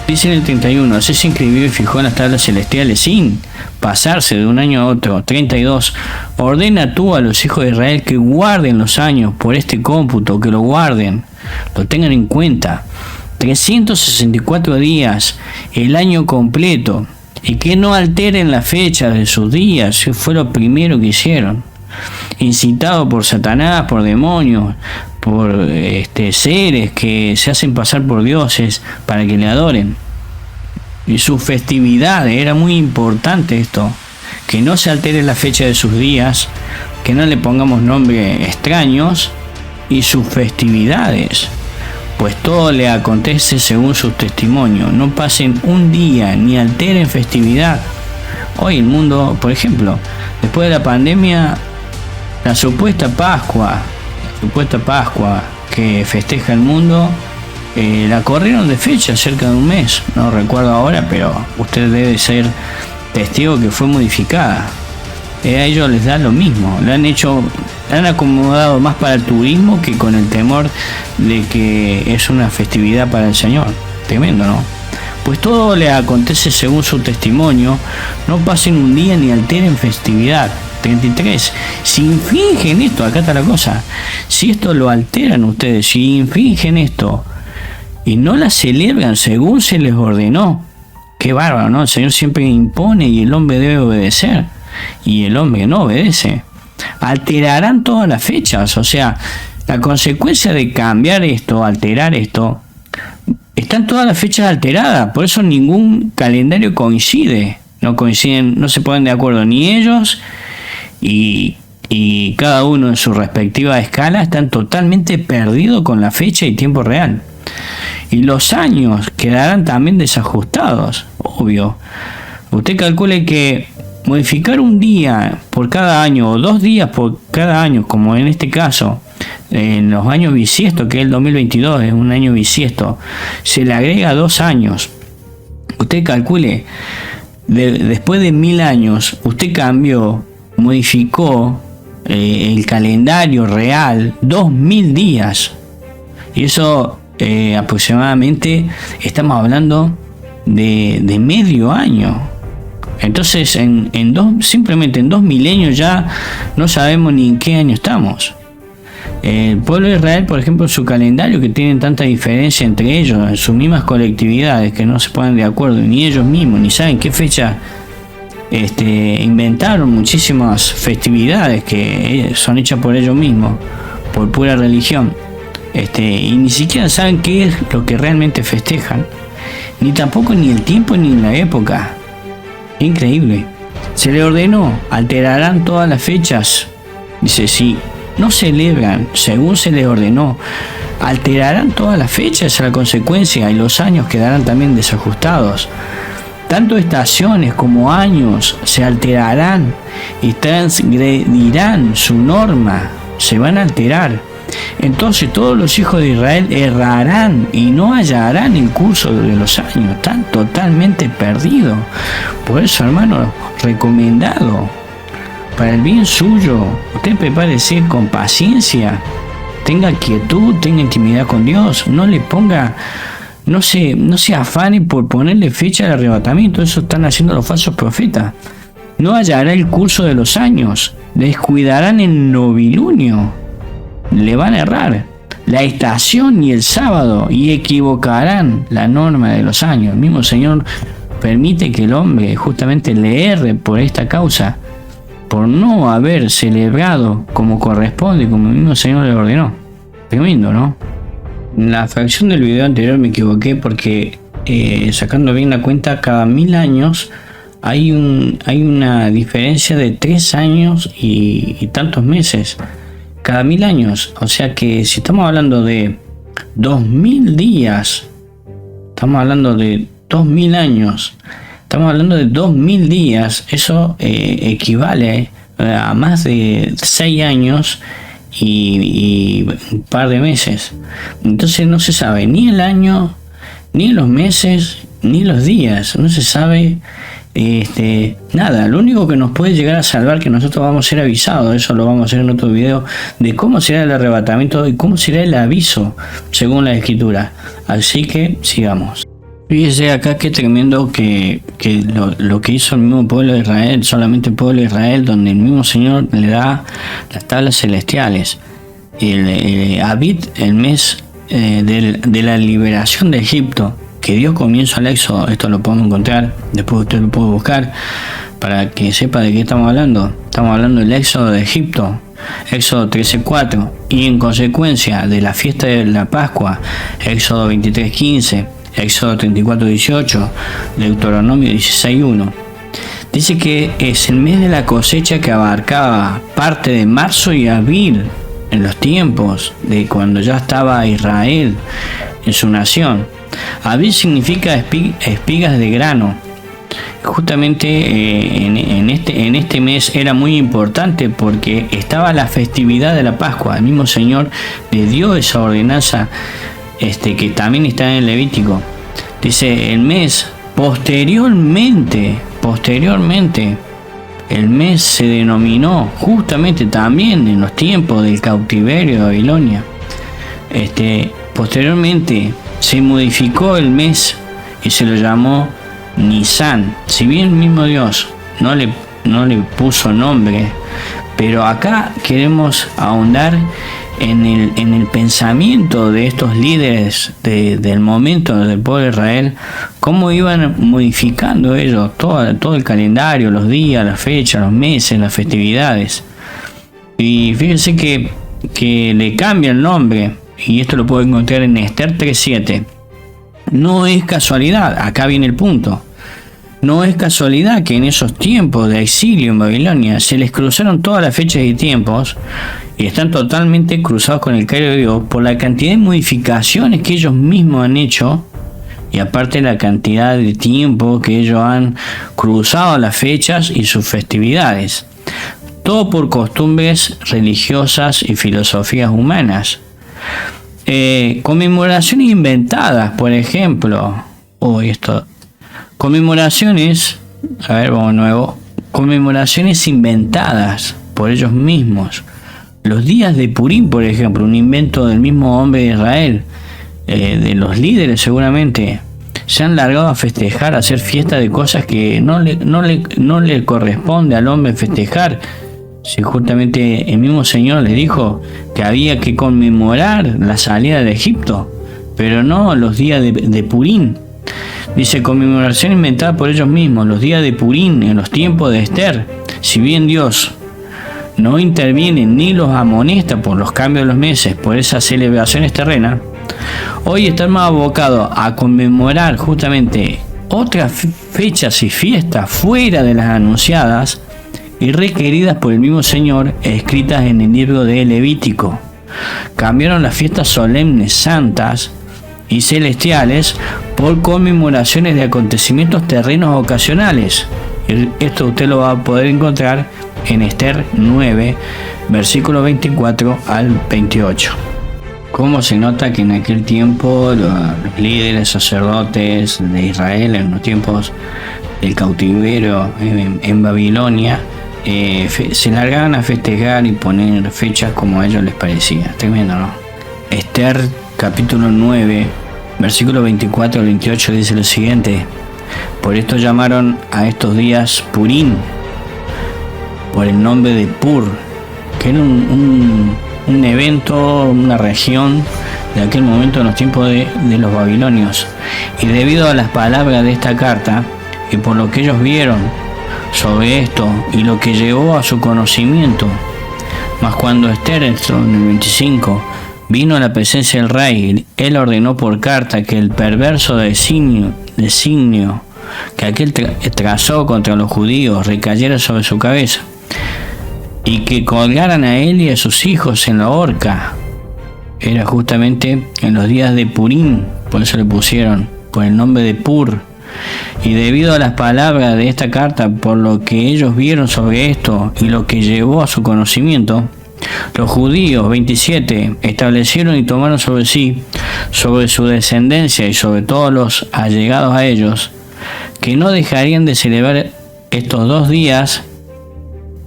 Dice en el 31, así se inscribió y fijó en las tablas celestiales sin pasarse de un año a otro. 32, ordena tú a los hijos de Israel que guarden los años por este cómputo, que lo guarden, lo tengan en cuenta. 364 días, el año completo, y que no alteren la fecha de sus días. Fue lo primero que hicieron. Incitado por Satanás, por demonios, por seres que se hacen pasar por dioses para que le adoren. Y sus festividades, era muy importante esto, que no se altere la fecha de sus días, que no le pongamos nombres extraños, y sus festividades, pues todo le acontece según sus testimonios. No pasen un día ni alteren festividad. Hoy el mundo, por ejemplo, después de la pandemia, la supuesta Pascua que festeja el mundo, la corrieron de fecha cerca de un mes, no recuerdo ahora, pero usted debe ser testigo que fue modificada. A ellos les da lo mismo, la han acomodado más para el turismo que con el temor de que es una festividad para el Señor. Tremendo, ¿no? Pues todo le acontece según su testimonio, no pasen un día ni alteren festividad. 33. Si infringen esto, acá está la cosa, si esto lo alteran ustedes, si infringen esto y no la celebran según se les ordenó, qué bárbaro, ¿no? El Señor siempre impone y el hombre debe obedecer, y el hombre no obedece. Alterarán todas las fechas, o sea, la consecuencia de cambiar esto, alterar esto, están todas las fechas alteradas, por eso ningún calendario coincide, no coinciden, no se ponen de acuerdo ni ellos y cada uno en su respectiva escala están totalmente perdidos con la fecha y tiempo real. Y los años quedarán también desajustados, obvio. Usted calcule que modificar un día por cada año o 2 días por cada año, como en este caso, en los años bisiestos, que es el 2022, es un año bisiesto, se le agrega 2 años. Usted calcule, después de 1000 años, usted cambió, modificó el calendario real 2000 días. Y eso aproximadamente estamos hablando de medio año. Entonces simplemente en 2 milenios ya no sabemos ni en qué año estamos. El pueblo de Israel, por ejemplo, su calendario, que tienen tanta diferencia entre ellos, en sus mismas colectividades, que no se ponen de acuerdo, ni ellos mismos, ni saben qué fecha inventaron muchísimas festividades que son hechas por ellos mismos, por pura religión, y ni siquiera saben qué es lo que realmente festejan, ni tampoco ni el tiempo ni la época. Increíble. Se le ordenó, alterarán todas las fechas. Dice, si no celebran según se les ordenó, alterarán todas las fechas, a la consecuencia, y los años quedarán también desajustados. Tanto estaciones como años se alterarán y transgredirán su norma, se van a alterar. Entonces todos los hijos de Israel errarán y no hallarán el curso de los años, están totalmente perdidos. Por eso, hermano, recomendado para el bien suyo, usted prepárese con paciencia, tenga quietud, tenga intimidad con Dios, no le ponga, no se afane por ponerle fecha al arrebatamiento. Eso están haciendo los falsos profetas. No hallará el curso de los años, descuidarán el novilunio, le van a errar la estación y el sábado, y equivocarán la norma de los años. El mismo Señor permite que el hombre justamente le erre por esta causa, por no haber celebrado como corresponde, como el mismo Señor le ordenó. Tremendo, ¿no? En la fracción del video anterior me equivoqué porque sacando bien la cuenta, cada 1000 años hay una diferencia de 3 años y tantos meses. Cada 1000 años, o sea que si estamos hablando de 2000 días, estamos hablando de 2000 años, estamos hablando de 2000 días, eso equivale a más de 6 años y un par de meses. Entonces no se sabe ni el año, ni los meses, ni los días, no se sabe nada. Lo único que nos puede llegar a salvar, que nosotros vamos a ser avisados, eso lo vamos a hacer en otro video, de cómo será el arrebatamiento y cómo será el aviso según la escritura. Así que sigamos. Fíjese acá qué tremendo que lo que hizo el mismo pueblo de Israel, solamente el pueblo de Israel, donde el mismo Señor le da las tablas celestiales. El Abid, el mes de la liberación de Egipto, que dio comienzo al éxodo. Esto lo podemos encontrar, después usted lo puede buscar para que sepa de qué estamos hablando. Estamos hablando del éxodo de Egipto, Éxodo 13:4, y en consecuencia de la fiesta de la Pascua, Éxodo 23:15, Éxodo 34:18, Deuteronomio 16:1. Dice que es el mes de la cosecha que abarcaba parte de marzo y abril, en los tiempos de cuando ya estaba Israel en su nación. Abril significa espigas de grano. Justamente en este mes era muy importante porque estaba la festividad de la Pascua. El mismo Señor le dio esa ordenanza que también está en el Levítico. Dice el mes posteriormente, el mes se denominó justamente también en los tiempos del cautiverio de Babilonia. Posteriormente se modificó el mes y se lo llamó Nisan. Si bien el mismo Dios no le puso nombre, pero acá queremos ahondar en el pensamiento de estos líderes del momento del pueblo de Israel, cómo iban modificando ellos todo el calendario, los días, las fechas, los meses, las festividades. Y fíjense que le cambia el nombre, y esto lo puedo encontrar en Esther 3:7. No es casualidad, acá viene el punto. No es casualidad que en esos tiempos de exilio en Babilonia se les cruzaron todas las fechas y tiempos y están totalmente cruzados con el calendario de Dios por la cantidad de modificaciones que ellos mismos han hecho, y aparte la cantidad de tiempo que ellos han cruzado las fechas y sus festividades. Todo por costumbres religiosas y filosofías humanas. Conmemoraciones inventadas, por ejemplo. Conmemoraciones inventadas por ellos mismos. Los días de Purim, por ejemplo, un invento del mismo hombre de Israel, de los líderes seguramente, se han largado a festejar, a hacer fiesta de cosas que no le corresponde al hombre festejar. Si justamente el mismo Señor le dijo que había que conmemorar la salida de Egipto, pero no los días de Purim. Dice conmemoración inventada por ellos mismos, los días de Purim en los tiempos de Esther. Si bien Dios no interviene ni los amonesta por los cambios de los meses, por esas celebraciones terrenas, hoy estamos abocados a conmemorar justamente otras fechas y fiestas fuera de las anunciadas y requeridas por el mismo Señor, escritas en el libro de Levítico. Cambiaron las fiestas solemnes, santas y celestiales por conmemoraciones de acontecimientos terrenos ocasionales. Esto usted lo va a poder encontrar en Esther 9, versículo 24 al 28. ¿Cómo se nota que en aquel tiempo los líderes sacerdotes de Israel, en los tiempos del cautiverio en Babilonia, se largaban a festejar y poner fechas como a ellos les parecía? Tremendo, ¿no? Esther capítulo 9, versículo 24 al 28 dice lo siguiente: por esto llamaron a estos días Purim, por el nombre de Pur, que era un evento, una región de aquel momento en los tiempos de los babilonios. Y debido a las palabras de esta carta y por lo que ellos vieron sobre esto y lo que llevó a su conocimiento, mas cuando Esther, en el 25, vino a la presencia del rey, él ordenó por carta que el perverso designio que aquel trazó contra los judíos recayera sobre su cabeza, y que colgaran a él y a sus hijos en la horca. Era justamente en los días de Purim, por eso le pusieron por el nombre de Pur. Y debido a las palabras de esta carta, por lo que ellos vieron sobre esto y lo que llevó a su conocimiento, los judíos, 27, establecieron y tomaron sobre sí, sobre su descendencia y sobre todos los allegados a ellos, que no dejarían de celebrar estos 2 días,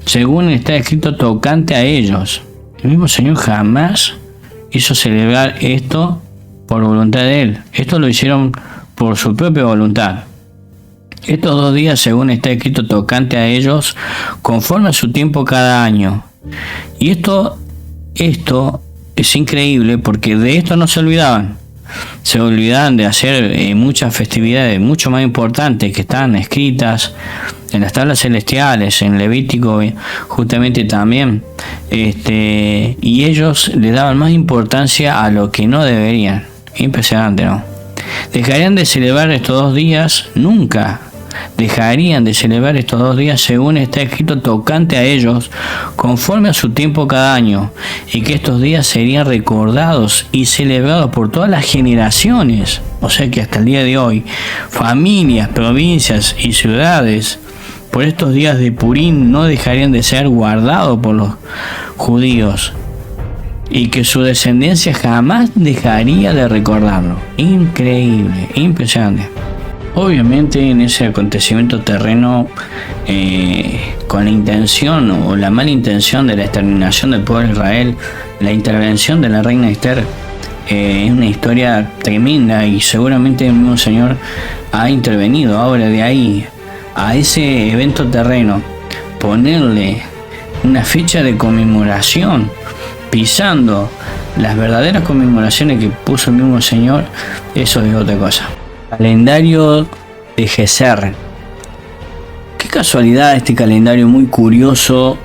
según está escrito tocante a ellos. El mismo Señor jamás hizo celebrar esto por voluntad de Él. Esto lo hicieron por su propia voluntad. Estos 2 días, según está escrito tocante a ellos, conforme a su tiempo cada año. Y esto es increíble, porque de esto no se olvidaban. Se olvidaban de hacer muchas festividades mucho más importantes que están escritas en las tablas celestiales, en Levítico justamente también, y ellos le daban más importancia a lo que no deberían. Impresionante, ¿no? ¿Dejarían de celebrar estos 2 días? Nunca dejarían de celebrar estos 2 días, según está escrito tocante a ellos, conforme a su tiempo cada año, y que estos días serían recordados y celebrados por todas las generaciones. O sea que hasta el día de hoy, familias, provincias y ciudades, por estos días de Purim no dejarían de ser guardados por los judíos. y que su descendencia jamás dejaría de recordarlo. Increíble, impresionante. Obviamente en ese acontecimiento terreno, con la intención o la mala intención de la exterminación del pueblo de Israel, la intervención de la reina Esther, es una historia tremenda, y seguramente el mismo Señor ha intervenido. Ahora, de ahí a ese evento terreno, ponerle una fecha de conmemoración, pisando las verdaderas conmemoraciones que puso el mismo Señor, eso es otra cosa. Calendario de Geser. Qué casualidad, este calendario muy curioso,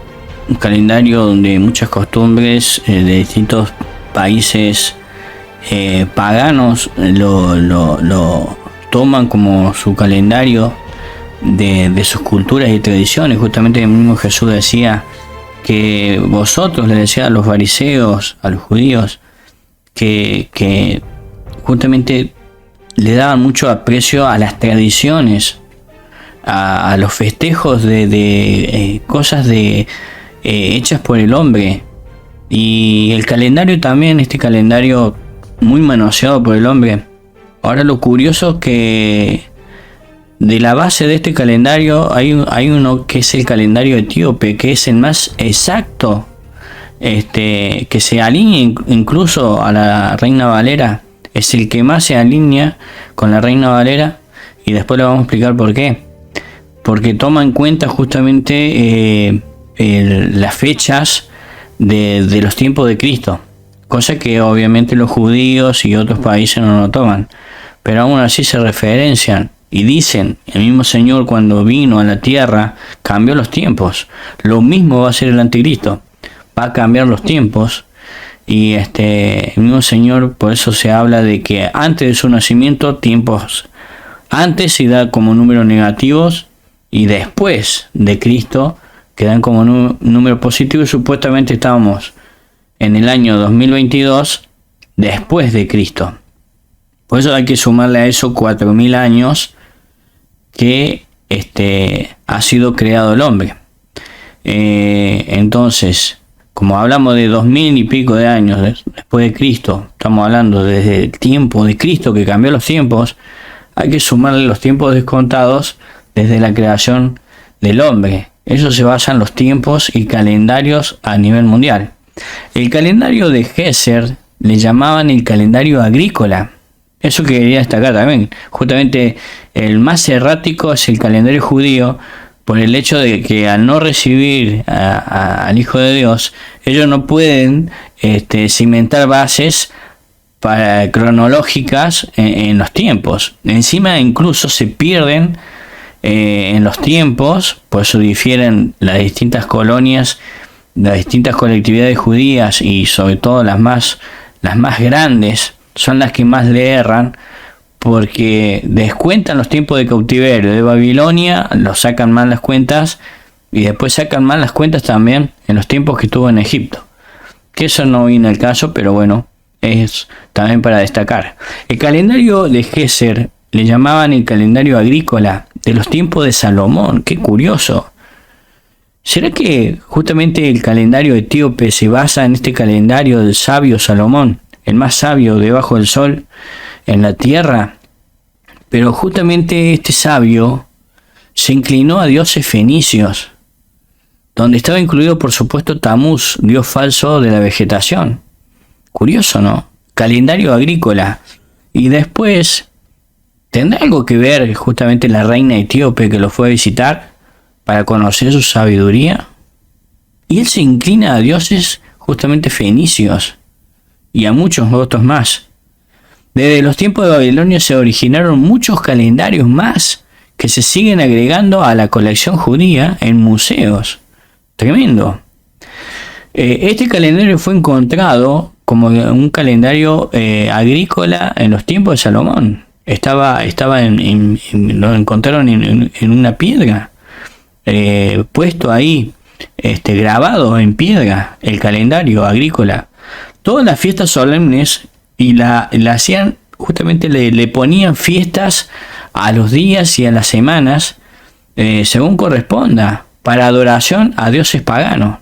un calendario donde muchas costumbres de distintos países paganos lo toman como su calendario de sus culturas y tradiciones. Justamente el mismo Jesús decía que vosotros, le decía a los fariseos, a los judíos, que justamente le daban mucho aprecio a las tradiciones, a los festejos de cosas hechas por el hombre. Y el calendario también, este calendario muy manoseado por el hombre. Ahora, lo curioso es que de la base de este calendario hay uno que es el calendario etíope, que es el más exacto, que se alinea incluso a la Reina Valera. Es el que más se alinea con la Reina Valera, y después le vamos a explicar por qué. Porque toma en cuenta justamente las fechas de los tiempos de Cristo, cosa que obviamente los judíos y otros países no lo toman, pero aún así se referencian y dicen: el mismo Señor, cuando vino a la tierra, cambió los tiempos. Lo mismo va a ser el anticristo, va a cambiar los tiempos. Y el mismo Señor, por eso se habla de que antes de su nacimiento, tiempos antes se da como números negativos, y después de Cristo quedan como número positivo, y supuestamente estábamos en el año 2022 después de Cristo. Por eso hay que sumarle a eso 4000 años que ha sido creado el hombre. Entonces, como hablamos de 2000 y pico de años después de Cristo, estamos hablando desde el tiempo de Cristo, que cambió los tiempos, hay que sumarle los tiempos descontados desde la creación del hombre. Eso se basa en los tiempos y calendarios a nivel mundial. El calendario de Geser le llamaban el calendario agrícola. Eso que quería destacar también. Justamente el más errático es el calendario judío, por el hecho de que al no recibir al Hijo de Dios, ellos no pueden cimentar bases cronológicas en los tiempos. Encima incluso se pierden en los tiempos, por eso difieren las distintas colonias, las distintas colectividades judías, y sobre todo las más grandes son las que más le erran, porque descuentan los tiempos de cautiverio de Babilonia, los sacan mal las cuentas, y después sacan mal las cuentas también en los tiempos que estuvo en Egipto, que eso no viene al caso, pero bueno, es también para destacar. El calendario de Geser le llamaban el calendario agrícola de los tiempos de Salomón. Qué curioso. ¿Será que justamente el calendario etíope se basa en este calendario del sabio Salomón, el más sabio debajo del sol en la tierra? Pero justamente este sabio se inclinó a dioses fenicios, donde estaba incluido por supuesto Tamuz, dios falso de la vegetación. Curioso, ¿no? Calendario agrícola. Y después, ¿tendrá algo que ver justamente la reina etíope que lo fue a visitar para conocer su sabiduría? Y él se inclina a dioses justamente fenicios y a muchos otros más. Desde los tiempos de Babilonia se originaron muchos calendarios más que se siguen agregando a la colección judía en museos. Tremendo. Este calendario fue encontrado como un calendario agrícola en los tiempos de Salomón. Lo encontraron en una piedra, puesto ahí, grabado en piedra, el calendario agrícola. Todas las fiestas solemnes, y la hacían, justamente le ponían fiestas a los días y a las semanas, según corresponda, para adoración a dioses paganos.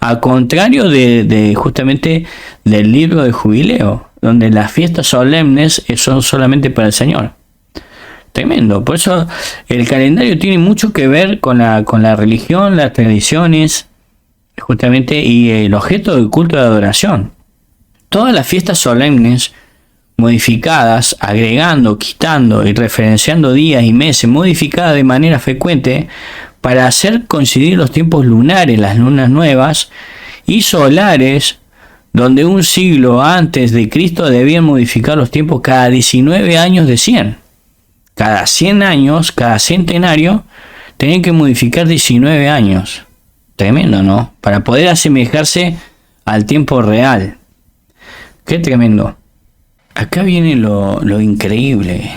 a contrario de justamente del libro de jubileo, donde las fiestas solemnes son solamente para el Señor. Tremendo. Por eso el calendario tiene mucho que ver con la religión, las tradiciones, justamente, y el objeto del culto de adoración. Todas las fiestas solemnes modificadas, agregando, quitando y referenciando días y meses, modificadas de manera frecuente para hacer coincidir los tiempos lunares, las lunas nuevas, y solares, donde un siglo antes de Cristo debían modificar los tiempos cada 19 años de 100. Cada 100 años, cada centenario, tenían que modificar 19 años. Tremendo, ¿no? Para poder asemejarse al tiempo real. Qué tremendo. Acá viene lo increíble.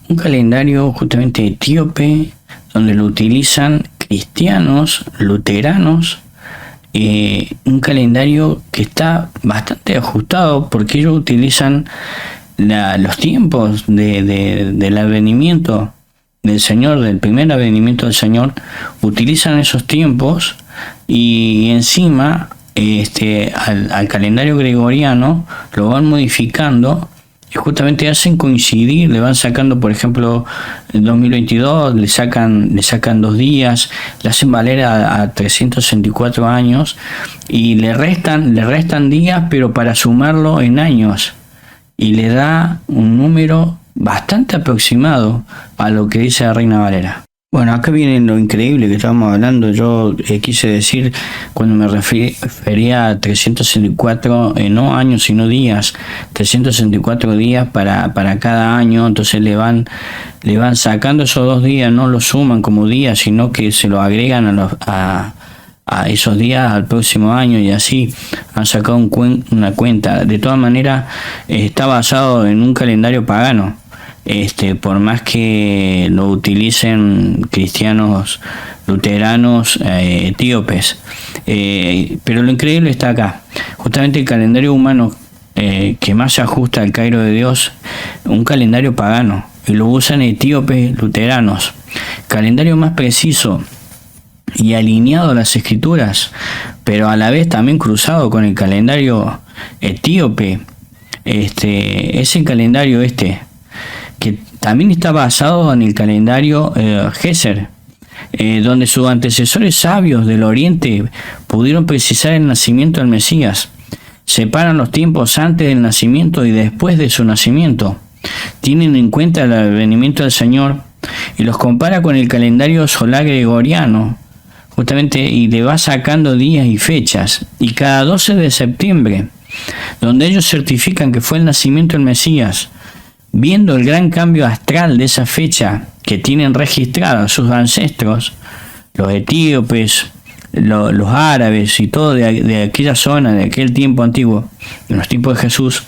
Un calendario justamente etíope, donde lo utilizan cristianos, luteranos. Un calendario que está bastante ajustado, porque ellos utilizan los tiempos del advenimiento del Señor, del primer advenimiento del Señor. Utilizan esos tiempos y encima al calendario gregoriano lo van modificando y justamente hacen coincidir, le van sacando, por ejemplo, en 2022 le sacan 2 días, le hacen valer a 364 años y le restan días, pero para sumarlo en años, y le da un número bastante aproximado a lo que dice la Reina Valera. Bueno, acá viene lo increíble que estábamos hablando. Yo quise decir, cuando me refería a 364, no años, sino días, 364 días para cada año. Entonces le van sacando esos 2 días, no los suman como días, sino que se lo agregan a esos días al próximo año, y así han sacado una cuenta. De todas maneras, está basado en un calendario pagano. Por más que lo utilicen cristianos, luteranos, etíopes, pero lo increíble está acá. Justamente el calendario humano que más se ajusta al Cairo de Dios, un calendario pagano, y lo usan etíopes, luteranos. Calendario más preciso y alineado a las escrituras, pero a la vez también cruzado con el calendario etíope. Es el calendario que también está basado en el calendario Geser, donde sus antecesores sabios del Oriente pudieron precisar el nacimiento del Mesías. Separan los tiempos antes del nacimiento y después de su nacimiento. Tienen en cuenta el advenimiento del Señor y los compara con el calendario solar gregoriano, justamente, y le va sacando días y fechas. Y cada 12 de septiembre, donde ellos certifican que fue el nacimiento del Mesías, viendo el gran cambio astral de esa fecha que tienen registrada sus ancestros, los etíopes, los árabes y todo de aquella zona, de aquel tiempo antiguo, en los tiempos de Jesús.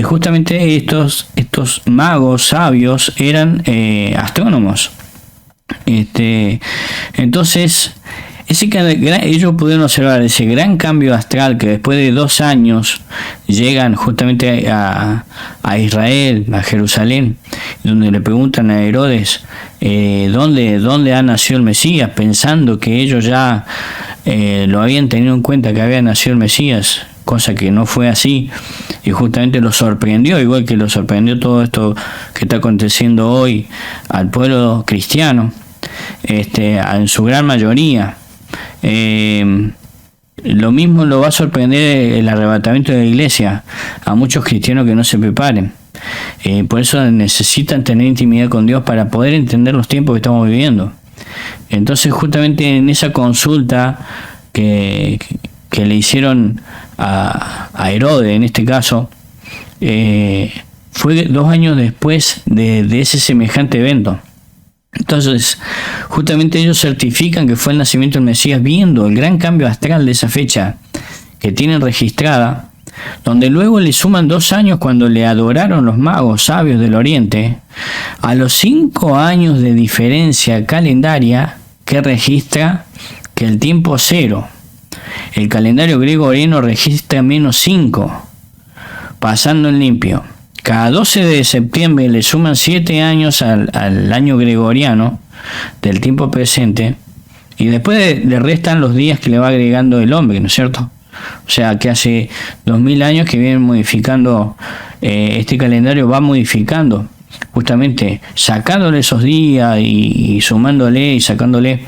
Justamente estos magos sabios eran astrónomos. Entonces, ellos pudieron observar ese gran cambio astral, que después de 2 años llegan justamente a Israel, a Jerusalén, donde le preguntan a Herodes dónde ha nacido el Mesías, pensando que ellos ya lo habían tenido en cuenta, que había nacido el Mesías, cosa que no fue así, y justamente lo sorprendió, igual que lo sorprendió todo esto que está aconteciendo hoy al pueblo cristiano, en su gran mayoría. Lo mismo lo va a sorprender el arrebatamiento de la iglesia a muchos cristianos que no se preparen. Por eso necesitan tener intimidad con Dios para poder entender los tiempos que estamos viviendo. Entonces, justamente en esa consulta que le hicieron a Herodes, en este caso, fue 2 años después de ese semejante evento. Entonces, justamente ellos certifican que fue el nacimiento del Mesías, viendo el gran cambio astral de esa fecha que tienen registrada, donde luego le suman 2 años cuando le adoraron los magos sabios del Oriente, a los 5 años de diferencia calendaria que registra que el tiempo cero. El calendario gregoriano registra -5, pasando en limpio. Cada 12 de septiembre le suman 7 años al año gregoriano del tiempo presente, y después le restan los días que le va agregando el hombre, ¿no es cierto? O sea que hace 2000 años que vienen modificando, este calendario va modificando, justamente sacándole esos días y sumándole y sacándole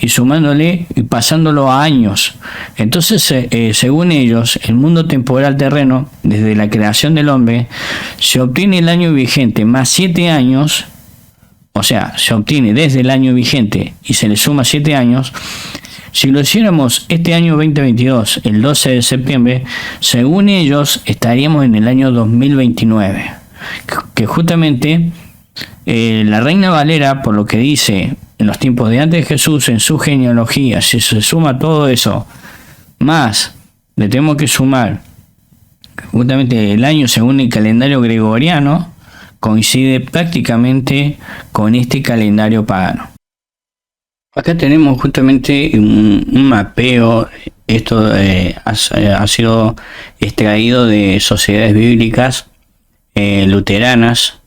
y sumándole y pasándolo a años. Entonces, según ellos, el mundo temporal terreno, desde la creación del hombre, se obtiene el año vigente más 7 años, o sea, se obtiene desde el año vigente y se le suma 7 años. Si lo hiciéramos este año 2022, el 12 de septiembre, según ellos, estaríamos en el año 2029. Que justamente la Reina Valera, por lo que dice en los tiempos de antes de Jesús, en su genealogía, si se suma todo eso, más le tenemos que sumar justamente el año según el calendario gregoriano, coincide prácticamente con este calendario pagano. Acá tenemos justamente un mapeo. Esto ha sido extraído de sociedades bíblicas luteranas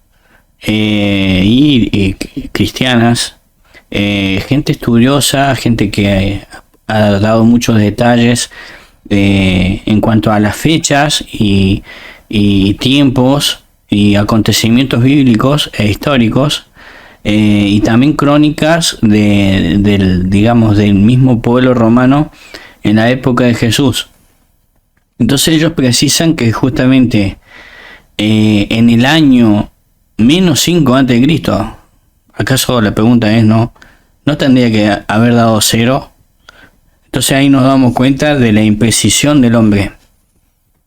y cristianas, gente estudiosa, gente que ha dado muchos detalles en cuanto a las fechas y tiempos y acontecimientos bíblicos e históricos, y también crónicas del mismo pueblo romano en la época de Jesús. Entonces ellos precisan que justamente en el año menos 5 antes de Cristo, ¿acaso la pregunta es no tendría que haber dado 0? Entonces ahí nos damos cuenta de la imprecisión del hombre,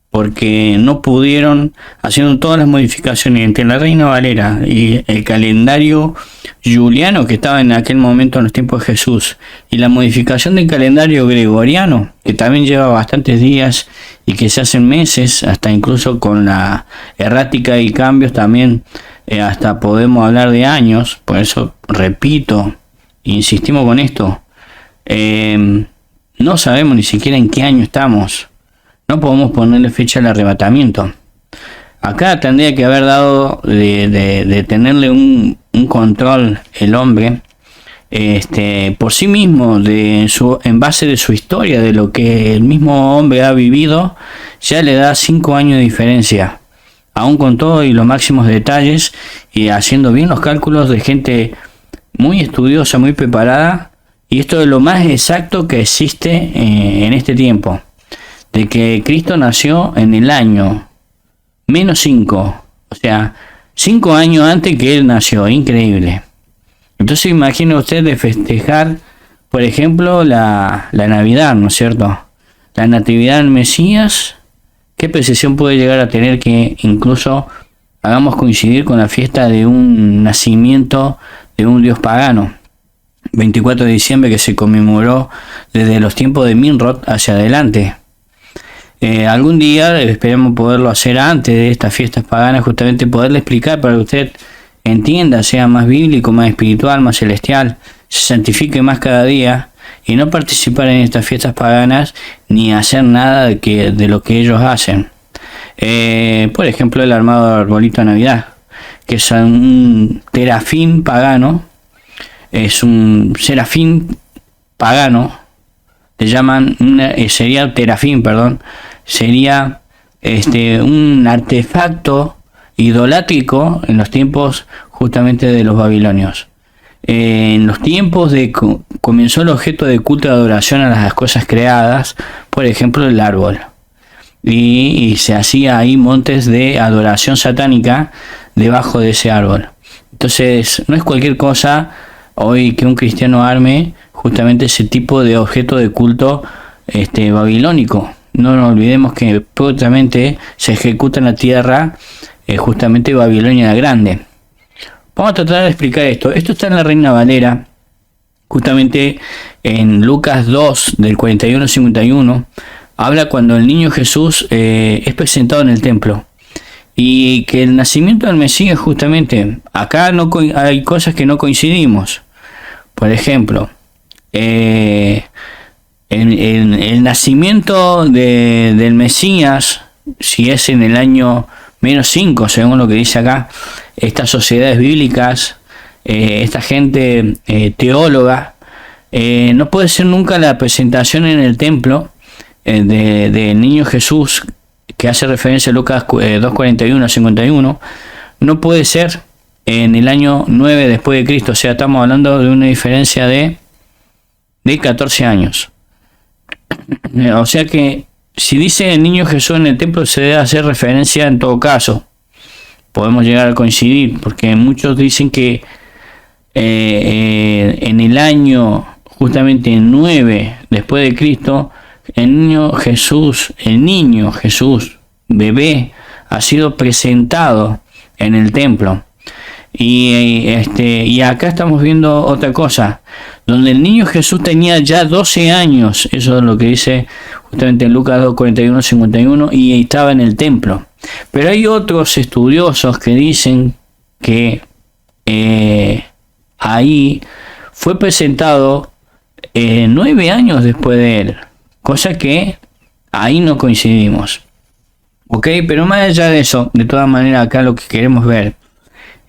porque no pudieron, haciendo todas las modificaciones entre la Reina Valera y el calendario juliano que estaba en aquel momento en los tiempos de Jesús, y la modificación del calendario gregoriano, que también lleva bastantes días y que se hacen meses, hasta incluso con la errática y cambios también, hasta podemos hablar de años. Por eso repito, insistimos con esto, no sabemos ni siquiera en qué año estamos. No podemos ponerle fecha al arrebatamiento. Acá tendría que haber dado de tenerle un control el hombre, por sí mismo, en base de su historia, de lo que el mismo hombre ha vivido, ya le da 5 años de diferencia, aún con todo y los máximos detalles, y haciendo bien los cálculos de gente muy estudiosa, muy preparada, y esto es lo más exacto que existe en este tiempo. De que Cristo nació en el año menos 5, o sea, 5 años antes que Él nació, increíble. Entonces imagine usted de festejar, por ejemplo, la Navidad, ¿no es cierto? La Natividad del Mesías, ¿qué precisión puede llegar a tener que incluso hagamos coincidir con la fiesta de un nacimiento de un dios pagano? 24 de diciembre, que se conmemoró desde los tiempos de Nimrod hacia adelante. Algún día esperemos poderlo hacer antes de estas fiestas paganas, justamente poderle explicar para que usted entienda, sea más bíblico, más espiritual, más celestial, se santifique más cada día, y no participar en estas fiestas paganas ni hacer nada de lo que ellos hacen. Por ejemplo, el armado del arbolito de Navidad, que es un terafín pagano, es un serafín pagano, le llaman sería terafín, perdón, sería un artefacto idolátrico en los tiempos justamente de los babilonios. En los tiempos comenzó el objeto de culto de adoración a las cosas creadas, por ejemplo el árbol, y se hacía ahí montes de adoración satánica debajo de ese árbol. Entonces no es cualquier cosa hoy que un cristiano arme justamente ese tipo de objeto de culto babilónico. No nos olvidemos que prontamente se ejecuta en la tierra justamente Babilonia la Grande. Vamos a tratar de explicar esto. Esto está en la Reina Valera, justamente en Lucas 2, del 41 al 51. Habla cuando el niño Jesús es presentado en el templo. Y que el nacimiento del Mesías, justamente, acá hay cosas que no coincidimos. Por ejemplo, el nacimiento del Mesías, si es en el año menos 5, según lo que dice acá, estas sociedades bíblicas, esta gente teóloga, no puede ser nunca la presentación en el templo del niño Jesús, que hace referencia a Lucas 2:41 a 51, no puede ser en el año 9 después de Cristo. O sea, estamos hablando de una diferencia de 14 años. O sea que si dice el niño Jesús en el templo, se debe hacer referencia en todo caso. Podemos llegar a coincidir, porque muchos dicen que en el año justamente 9 después de Cristo, el niño Jesús, bebé, ha sido presentado en el templo. Y acá estamos viendo otra cosa, donde el niño Jesús tenía ya 12 años, eso es lo que dice justamente en Lucas 2:41 51, y estaba en el templo. Pero hay otros estudiosos que dicen que ahí fue presentado 9 años después de él, cosa que ahí no coincidimos. Ok, pero más allá de eso, de todas maneras acá lo que queremos ver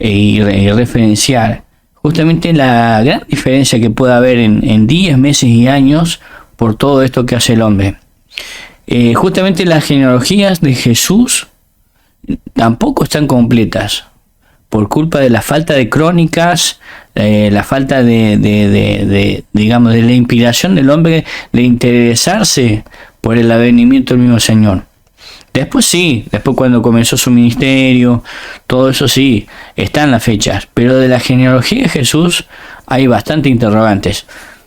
y referenciar justamente la gran diferencia que puede haber en días, meses y años por todo esto que hace el hombre. Justamente las genealogías de Jesús tampoco están completas por culpa de la falta de crónicas, la falta digamos, de la inspiración del hombre de interesarse por el advenimiento del mismo Señor. Después sí, después cuando comenzó su ministerio, todo eso sí, están las fechas, pero de la genealogía de Jesús hay bastante interrogantes.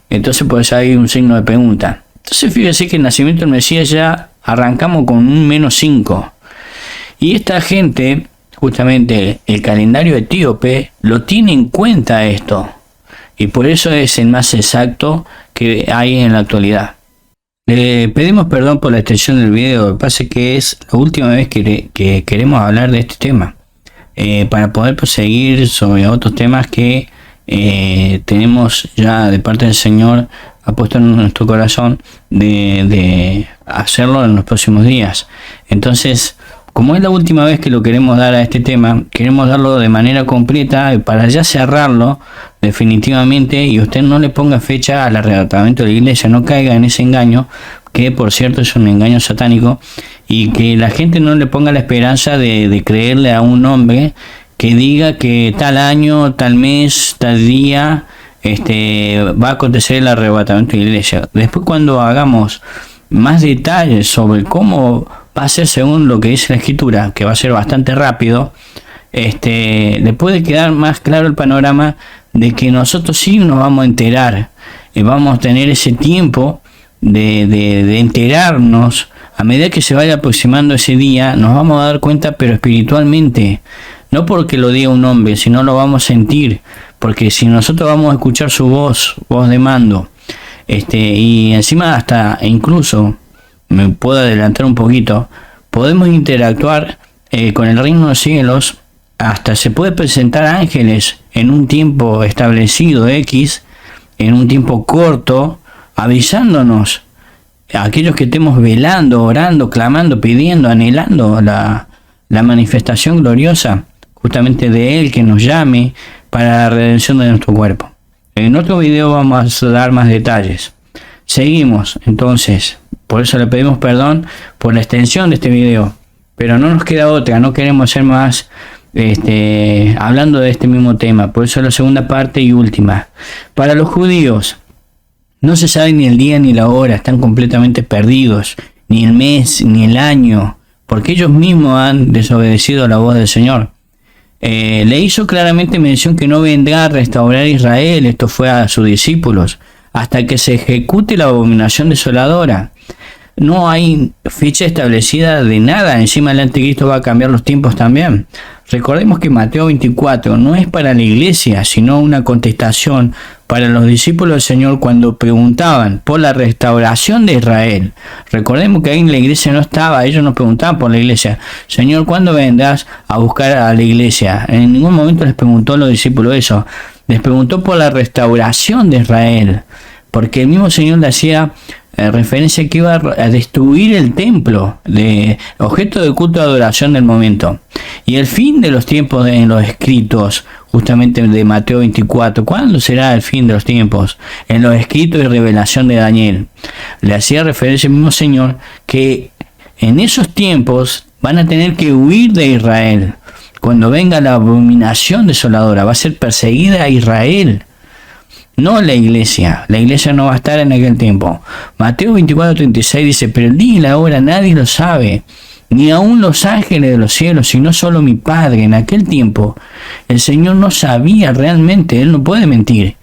Entonces pues hay un signo de pregunta. Entonces fíjese que el nacimiento del Mesías ya arrancamos con un -5. Y esta gente, justamente el calendario etíope, lo tiene en cuenta esto. Y por eso es el más exacto que hay en la actualidad. Pedimos perdón por la extensión del video, lo que pasa es que es la última vez que queremos hablar de este tema, para poder proseguir sobre otros temas que tenemos ya de parte del Señor, ha puesto en nuestro corazón de hacerlo en los próximos días. Entonces, como es la última vez que lo queremos dar a este tema, queremos darlo de manera completa para ya cerrarlo definitivamente, y usted no le ponga fecha al arrebatamiento de la iglesia, no caiga en ese engaño, que por cierto es un engaño satánico, y que la gente no le ponga la esperanza de creerle a un hombre que diga que tal año, tal mes, tal día va a acontecer el arrebatamiento de la iglesia. Después, cuando hagamos más detalles sobre cómo va a ser según lo que dice la escritura, que va a ser bastante rápido, le puede quedar más claro el panorama de que nosotros sí nos vamos a enterar, vamos a tener ese tiempo de enterarnos. A medida que se vaya aproximando ese día, nos vamos a dar cuenta, pero espiritualmente, no porque lo diga un hombre, sino lo vamos a sentir, porque si nosotros vamos a escuchar su voz de mando, y encima hasta incluso, me puedo adelantar un poquito, podemos interactuar con el reino de los cielos, hasta se puede presentar ángeles en un tiempo establecido X, en un tiempo corto, avisándonos a aquellos que estemos velando, orando, clamando, pidiendo, anhelando la manifestación gloriosa justamente de Él, que nos llame para la redención de nuestro cuerpo. En otro video vamos a dar más detalles. Seguimos, entonces, por eso le pedimos perdón por la extensión de este video, pero no nos queda otra, no queremos ser más hablando de este mismo tema, por eso la segunda parte y última. Para los judíos no se sabe ni el día ni la hora, están completamente perdidos, ni el mes ni el año, porque ellos mismos han desobedecido a la voz del Señor. Le hizo claramente mención que no vendrá a restaurar a Israel, esto fue a sus discípulos, hasta que se ejecute la abominación desoladora. No hay fecha establecida de nada, encima el anticristo va a cambiar los tiempos también. Recordemos que Mateo 24 no es para la iglesia, sino una contestación para los discípulos del Señor cuando preguntaban por la restauración de Israel. Recordemos que ahí en la iglesia no estaba, ellos nos preguntaban por la iglesia. Señor, ¿cuándo vendrás a buscar a la iglesia? En ningún momento les preguntó a los discípulos eso. Les preguntó por la restauración de Israel, porque el mismo Señor le hacía referencia que iba a destruir el templo, de objeto de culto de adoración del momento. Y el fin de los tiempos en los escritos justamente de Mateo 24. ¿Cuándo será el fin de los tiempos? En los escritos y revelación de Daniel. Le hacía referencia el mismo Señor que en esos tiempos van a tener que huir de Israel. Cuando venga la abominación desoladora, va a ser perseguida a Israel, no la iglesia. La iglesia no va a estar en aquel tiempo. Mateo 24:36 dice: pero el día y la hora nadie lo sabe, ni aun los ángeles de los cielos, sino solo mi Padre. En aquel tiempo el Señor no sabía realmente, Él no puede mentir.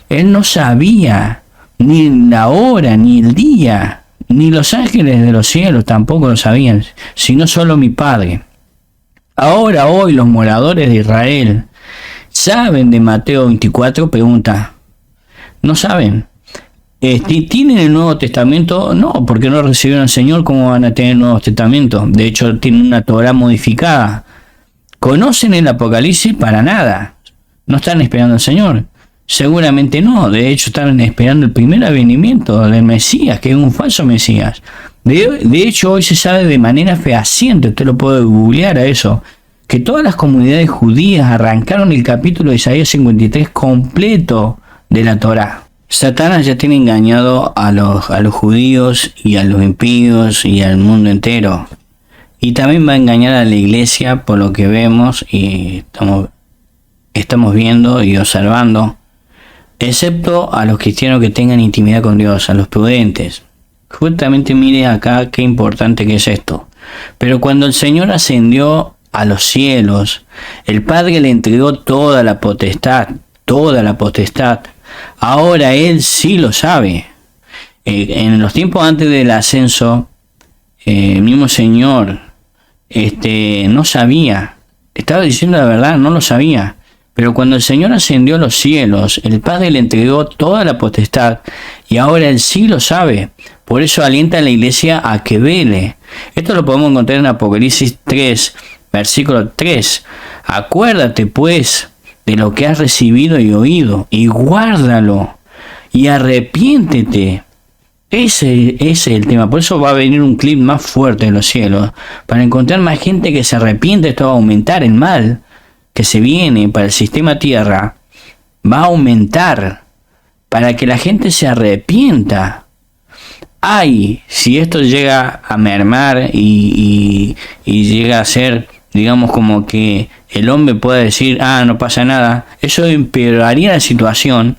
Él no sabía ni la hora, ni el día, ni los ángeles de los cielos tampoco lo sabían, sino solo mi Padre. Ahora, hoy, los moradores de Israel saben de Mateo 24, pregunta. No saben. ¿Tienen el Nuevo Testamento? No, porque no recibieron al Señor. ¿Cómo van a tener el Nuevo Testamento? De hecho, tienen una Torá modificada. ¿Conocen el Apocalipsis? Para nada. ¿No están esperando al Señor? Seguramente no. De hecho, están esperando el primer advenimiento del Mesías, que es un falso Mesías. De hecho, hoy se sabe de manera fehaciente, usted lo puede googlear a eso, que todas las comunidades judías arrancaron el capítulo de Isaías 53 completo de la Torá. Satanás ya tiene engañado a los judíos y a los impíos y al mundo entero. Y también va a engañar a la iglesia, por lo que vemos y estamos viendo y observando, excepto a los cristianos que tengan intimidad con Dios, a los prudentes. Justamente mire acá qué importante que es esto. Pero cuando el Señor ascendió a los cielos, el Padre le entregó toda la potestad. Ahora Él sí lo sabe. En los tiempos antes del ascenso, el mismo Señor no sabía. Estaba diciendo la verdad, no lo sabía. Pero cuando el Señor ascendió a los cielos, el Padre le entregó toda la potestad y ahora Él sí lo sabe. Por eso alienta a la iglesia a que vele. Esto lo podemos encontrar en Apocalipsis 3, versículo 3. Acuérdate pues de lo que has recibido y oído, y guárdalo, y arrepiéntete. Ese es el tema. Por eso va a venir un clip más fuerte de los cielos, para encontrar más gente que se arrepiente. Esto va a aumentar el mal que se viene para el sistema Tierra. Va a aumentar para que la gente se arrepienta. Ay, si esto llega a mermar y llega a ser, digamos, como que el hombre pueda decir, no pasa nada, eso empeoraría la situación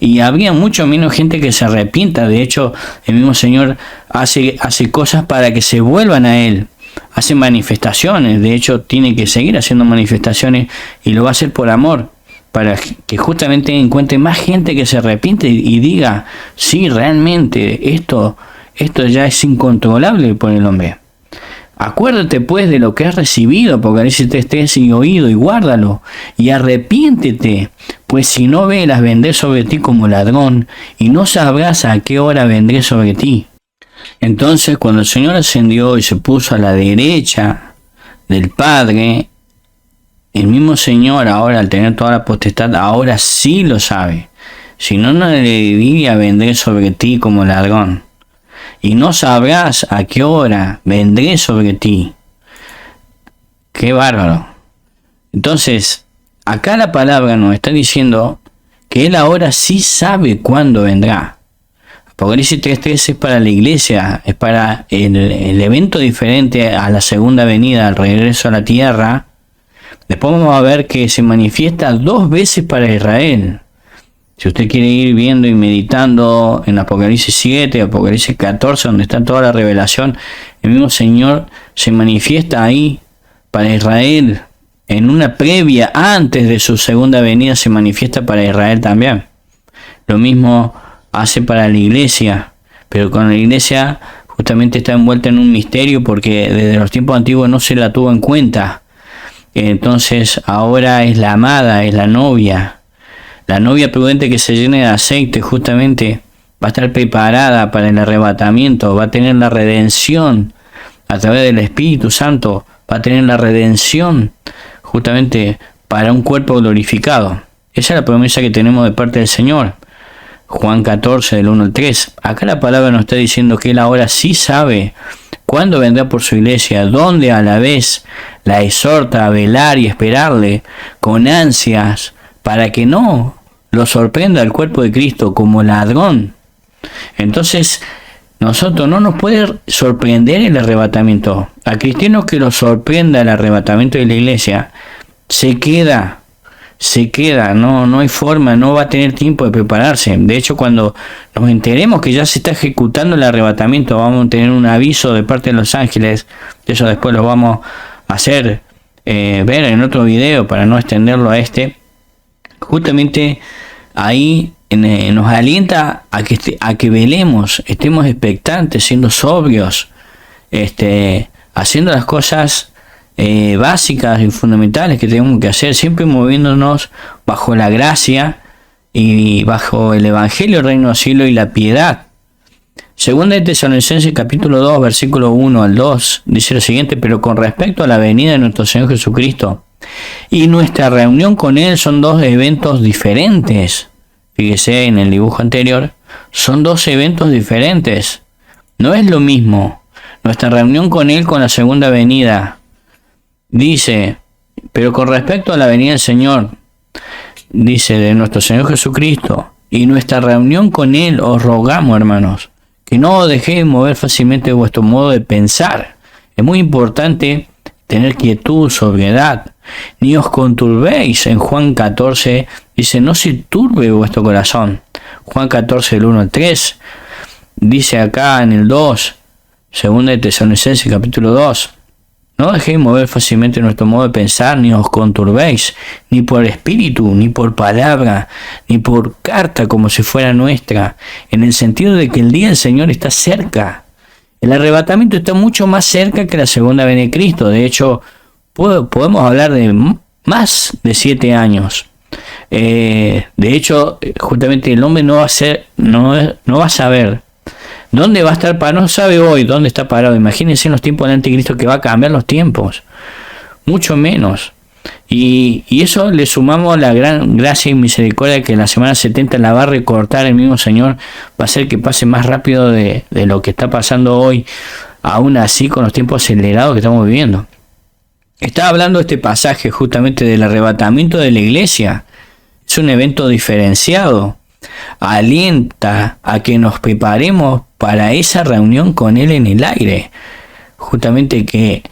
y habría mucho menos gente que se arrepienta. De hecho, el mismo Señor hace cosas para que se vuelvan a Él, hace manifestaciones. De hecho, tiene que seguir haciendo manifestaciones y lo va a hacer por amor, para que justamente encuentre más gente que se arrepiente y diga, sí, realmente esto ya es incontrolable por el hombre. Acuérdate pues de lo que has recibido, Apocalipsis 3:3, y oído, y guárdalo, y arrepiéntete, pues si no velas vendré sobre ti como ladrón, y no sabrás a qué hora vendré sobre ti. Entonces, cuando el Señor ascendió y se puso a la derecha del Padre, el mismo Señor ahora, al tener toda la potestad, ahora sí lo sabe. Si no, no le diría vendré sobre ti como ladrón. Y no sabrás a qué hora vendré sobre ti. ¡Qué bárbaro! Entonces, acá la palabra nos está diciendo que Él ahora sí sabe cuándo vendrá. Apocalipsis 3:3 es para la iglesia, es para el evento diferente a la segunda venida, al regreso a la tierra. Después vamos a ver que se manifiesta 2 veces para Israel. Si usted quiere ir viendo y meditando en Apocalipsis 7, Apocalipsis 14, donde está toda la revelación, el mismo Señor se manifiesta ahí para Israel. En una previa, antes de su segunda venida, se manifiesta para Israel también. Lo mismo hace para la iglesia, pero con la iglesia justamente está envuelta en un misterio, porque desde los tiempos antiguos no se la tuvo en cuenta. Entonces ahora es la amada, es la novia prudente que se llene de aceite, justamente va a estar preparada para el arrebatamiento, va a tener la redención a través del Espíritu Santo, va a tener la redención justamente para un cuerpo glorificado. Esa es la promesa que tenemos de parte del Señor. Juan 14, del 1 al 3. Acá la palabra nos está diciendo que Él ahora sí sabe cuándo vendrá por su iglesia, donde a la vez la exhorta a velar y esperarle con ansias para que no lo sorprenda el cuerpo de Cristo como ladrón. Entonces, nosotros no nos puede sorprender el arrebatamiento. Al cristiano que lo sorprenda el arrebatamiento de la iglesia, se queda, no hay forma, no va a tener tiempo de prepararse. De hecho, cuando nos enteremos que ya se está ejecutando el arrebatamiento, vamos a tener un aviso de parte de los ángeles. Eso después lo vamos a hacer ver en otro video para no extenderlo a este. Justamente ahí nos alienta a que velemos, estemos expectantes, siendo sobrios, haciendo las cosas básicas y fundamentales que tenemos que hacer, siempre moviéndonos bajo la gracia y bajo el evangelio, el reino del cielo y la piedad. Segunda de Tesalonicenses capítulo 2 versículo 1 al 2 dice lo siguiente: pero con respecto a la venida de nuestro Señor Jesucristo y nuestra reunión con Él, son dos eventos diferentes. Fíjese en el dibujo anterior, son dos eventos diferentes. No es lo mismo nuestra reunión con Él con la segunda venida. Dice, pero con respecto a la venida del Señor, dice, de nuestro Señor Jesucristo y nuestra reunión con Él, os rogamos, hermanos, que no os dejéis mover fácilmente vuestro modo de pensar. Es muy importante tener quietud, sobriedad. Ni os conturbéis. En Juan 14 dice, no se turbe vuestro corazón. Juan 14, del 1 al 3. Dice acá en el 2, segunda de Tesalonicenses capítulo 2, no dejéis mover fácilmente nuestro modo de pensar, ni os conturbéis, ni por espíritu, ni por palabra, ni por carta como si fuera nuestra, en el sentido de que el día del Señor está cerca. El arrebatamiento está mucho más cerca que la segunda venida de Cristo. De hecho, podemos hablar de más de 7 años. De hecho, justamente el hombre no va a saber dónde va a estar parado, no sabe hoy dónde está parado. Imagínense en los tiempos del anticristo, que va a cambiar los tiempos, mucho menos. Y eso le sumamos la gran gracia y misericordia que en la semana 70 la va a recortar el mismo Señor, va a hacer que pase más rápido de lo que está pasando hoy, aún así con los tiempos acelerados que estamos viviendo. Estaba hablando este pasaje justamente del arrebatamiento de la iglesia. Es un evento diferenciado. Alienta a que nos preparemos para esa reunión con Él en el aire. Justamente que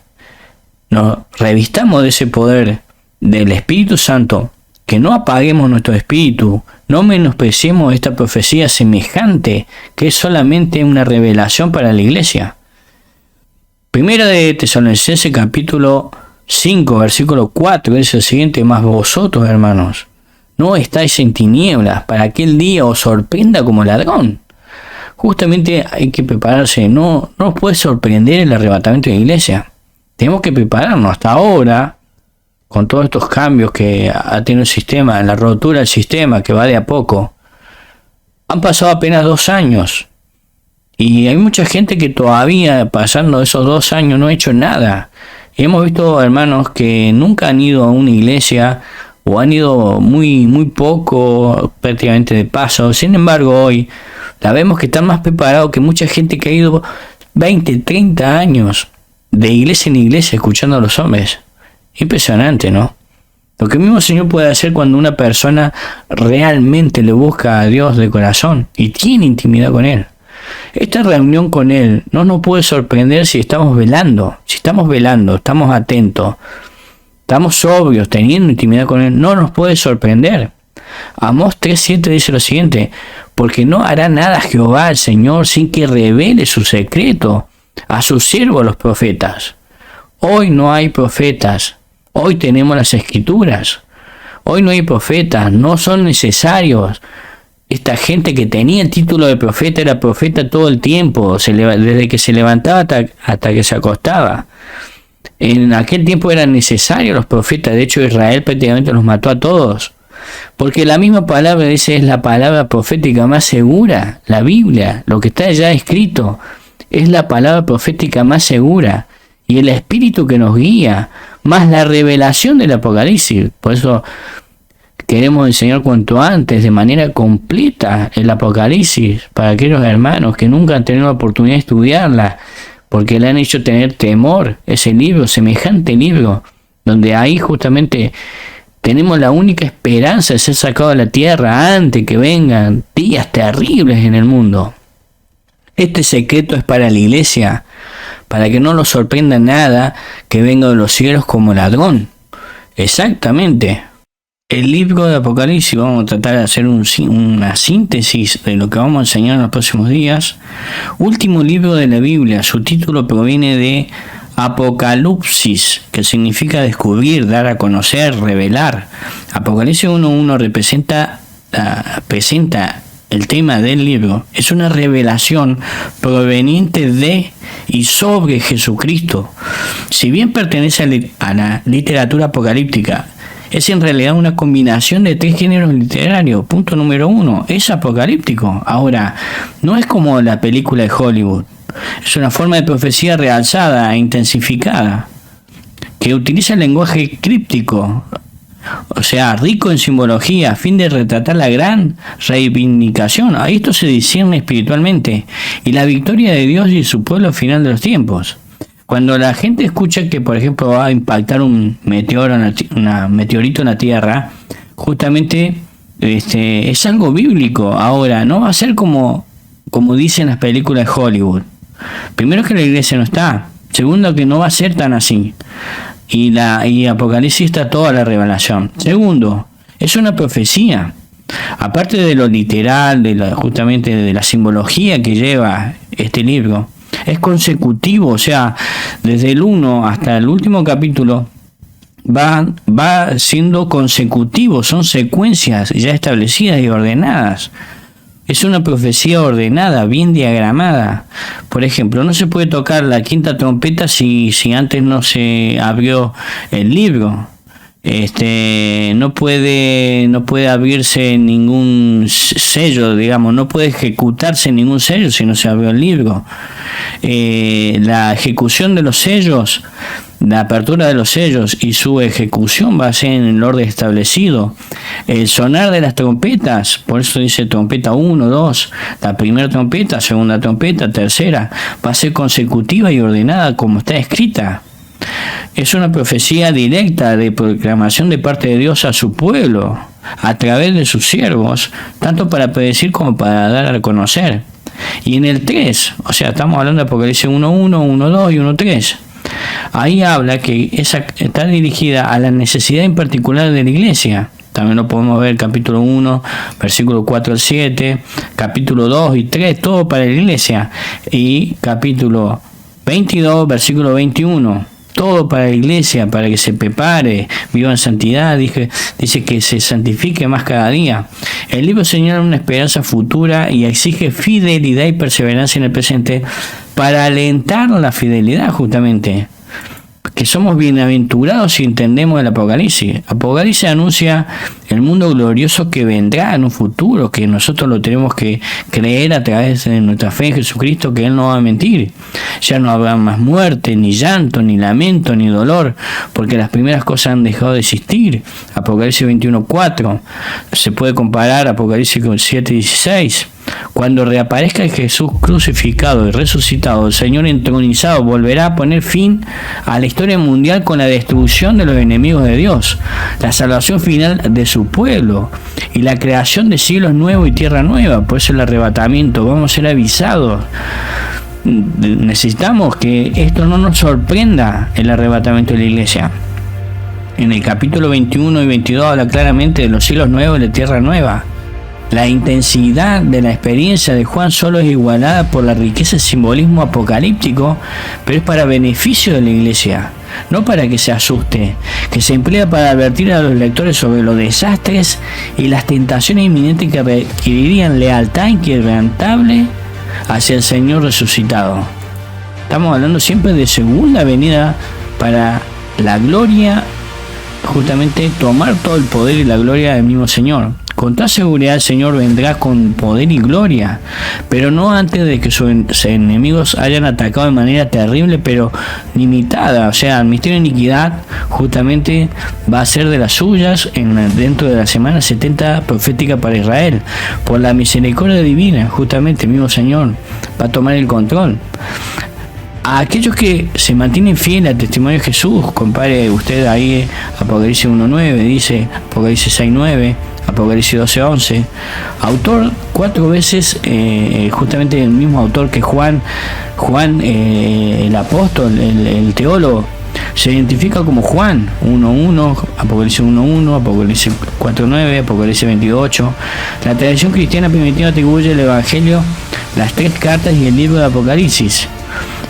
nos revistamos de ese poder del Espíritu Santo, que no apaguemos nuestro espíritu, no menospreciemos esta profecía semejante que es solamente una revelación para la iglesia. Primera de Tesalonicenses capítulo 5 versículo 4 dice lo siguiente: mas vosotros, hermanos, no estáis en tinieblas, para que aquel día os sorprenda como ladrón. Justamente hay que prepararse. No nos puede sorprender el arrebatamiento de la iglesia. Tenemos que prepararnos. Hasta ahora, con todos estos cambios que ha tenido el sistema, la rotura del sistema que va de a poco, han pasado apenas 2 años. Y hay mucha gente que todavía, pasando esos 2 años, no ha hecho nada. Y hemos visto hermanos que nunca han ido a una iglesia, o han ido muy poco, prácticamente de paso. Sin embargo, hoy la vemos que están más preparados que mucha gente que ha ido 20, 30 años de iglesia en iglesia escuchando a los hombres. Impresionante, ¿no? Lo que el mismo Señor puede hacer cuando una persona realmente le busca a Dios de corazón y tiene intimidad con Él. Esta reunión con Él no nos puede sorprender si estamos velando. Si estamos velando, estamos atentos, estamos sobrios, teniendo intimidad con Él, no nos puede sorprender. Amós 3:7 dice lo siguiente: porque no hará nada Jehová el Señor sin que revele su secreto a sus siervos los profetas. Hoy no hay profetas, hoy tenemos las escrituras. Hoy no hay profetas, no son necesarios. Esta gente que tenía el título de profeta era profeta todo el tiempo, desde que se levantaba hasta que se acostaba. En aquel tiempo eran necesarios los profetas. De hecho, Israel prácticamente los mató a todos, porque la misma palabra dice, es la palabra profética más segura. La Biblia, lo que está ya escrito, es la palabra profética más segura, y el Espíritu que nos guía, más la revelación del Apocalipsis. Por eso queremos enseñar cuanto antes, de manera completa, el Apocalipsis, para aquellos hermanos que nunca han tenido la oportunidad de estudiarla, porque le han hecho tener temor ese libro, semejante libro, donde ahí justamente tenemos la única esperanza de ser sacados de la tierra antes que vengan días terribles en el mundo. Este secreto es para la iglesia, para que no los sorprenda nada que venga de los cielos como ladrón. Exactamente. El libro de Apocalipsis, vamos a tratar de hacer una síntesis de lo que vamos a enseñar en los próximos días. Último libro de la Biblia, su título proviene de Apocalipsis, que significa descubrir, dar a conocer, revelar. Apocalipsis 1.1 presenta el tema del libro. Es una revelación proveniente de y sobre Jesucristo. Si bien pertenece a la literatura apocalíptica, es en realidad una combinación de 3 géneros literarios. Punto número 1, es apocalíptico. Ahora, no es como la película de Hollywood. Es una forma de profecía realzada e intensificada, que utiliza el lenguaje críptico, o sea, rico en simbología, a fin de retratar la gran reivindicación. A esto se discierne espiritualmente, y la victoria de Dios y su pueblo al final de los tiempos. Cuando la gente escucha que, por ejemplo, va a impactar un meteorito en la Tierra, justamente es algo bíblico. Ahora, no va a ser como dicen las películas de Hollywood. Primero, que la iglesia no está. Segundo, que no va a ser tan así. Y Apocalipsis está toda la revelación. Segundo, es una profecía. Aparte de lo literal, justamente de la simbología que lleva este libro, es consecutivo, o sea, desde el 1 hasta el último capítulo va siendo consecutivo, son secuencias ya establecidas y ordenadas. Es una profecía ordenada, bien diagramada. Por ejemplo, no se puede tocar la quinta trompeta si antes no se abrió el libro. No puede abrirse ningún sello, digamos, no puede ejecutarse ningún sello si no se abrió el libro. La ejecución de los sellos, la apertura de los sellos y su ejecución va a ser en el orden establecido. El sonar de las trompetas, por eso dice trompeta 1, 2, la primera trompeta, segunda trompeta, tercera, va a ser consecutiva y ordenada como está escrita. Es una profecía directa de proclamación de parte de Dios a su pueblo, a través de sus siervos, tanto para predecir como para dar a conocer. Y en el 3, o sea, estamos hablando de Apocalipsis 1.1, 1.2 y 1.3. Ahí habla que está dirigida a la necesidad en particular de la iglesia. También lo podemos ver capítulo 1, versículo 4 al 7, capítulo 2 y 3, todo para la iglesia. Y capítulo 22, versículo 21. Todo para la iglesia, para que se prepare, viva en santidad, dice que se santifique más cada día. El libro señala una esperanza futura y exige fidelidad y perseverancia en el presente para alentar la fidelidad, justamente. Que somos bienaventurados si entendemos el Apocalipsis. Apocalipsis anuncia el mundo glorioso que vendrá en un futuro, que nosotros lo tenemos que creer a través de nuestra fe en Jesucristo, que Él no va a mentir. Ya no habrá más muerte, ni llanto, ni lamento, ni dolor, porque las primeras cosas han dejado de existir. Apocalipsis 21.4. Se puede comparar Apocalipsis 7.16. Cuando reaparezca Jesús crucificado y resucitado, el Señor entronizado volverá a poner fin a la historia mundial con la destrucción de los enemigos de Dios, la salvación final de su pueblo y la creación de cielos nuevos y tierra nueva. Por eso el arrebatamiento, vamos a ser avisados. Necesitamos que esto no nos sorprenda, el arrebatamiento de la iglesia. En el capítulo 21 y 22 habla claramente de los cielos nuevos y la tierra nueva. La intensidad de la experiencia de Juan solo es igualada por la riqueza del simbolismo apocalíptico, pero es para beneficio de la iglesia, no para que se asuste, que se emplea para advertir a los lectores sobre los desastres y las tentaciones inminentes que requerirían lealtad inquebrantable hacia el Señor resucitado. Estamos hablando siempre de segunda venida para la gloria, justamente tomar todo el poder y la gloria del mismo Señor. Con toda seguridad el Señor vendrá con poder y gloria, pero no antes de que sus enemigos hayan atacado de manera terrible pero limitada. O sea, el misterio de iniquidad justamente va a ser de las suyas dentro de la semana 70 profética para Israel. Por la misericordia divina, justamente el mismo Señor va a tomar el control. A aquellos que se mantienen fieles al testimonio de Jesús, compare usted ahí Apocalipsis 1.9, dice Apocalipsis 6.9, Apocalipsis 12.11, autor 4 veces, justamente el mismo autor que Juan el apóstol, el teólogo, se identifica como Juan 1.1, Apocalipsis 1.1, Apocalipsis 4.9, Apocalipsis 28. La tradición cristiana primitiva atribuye el Evangelio, las 3 cartas y el libro de Apocalipsis.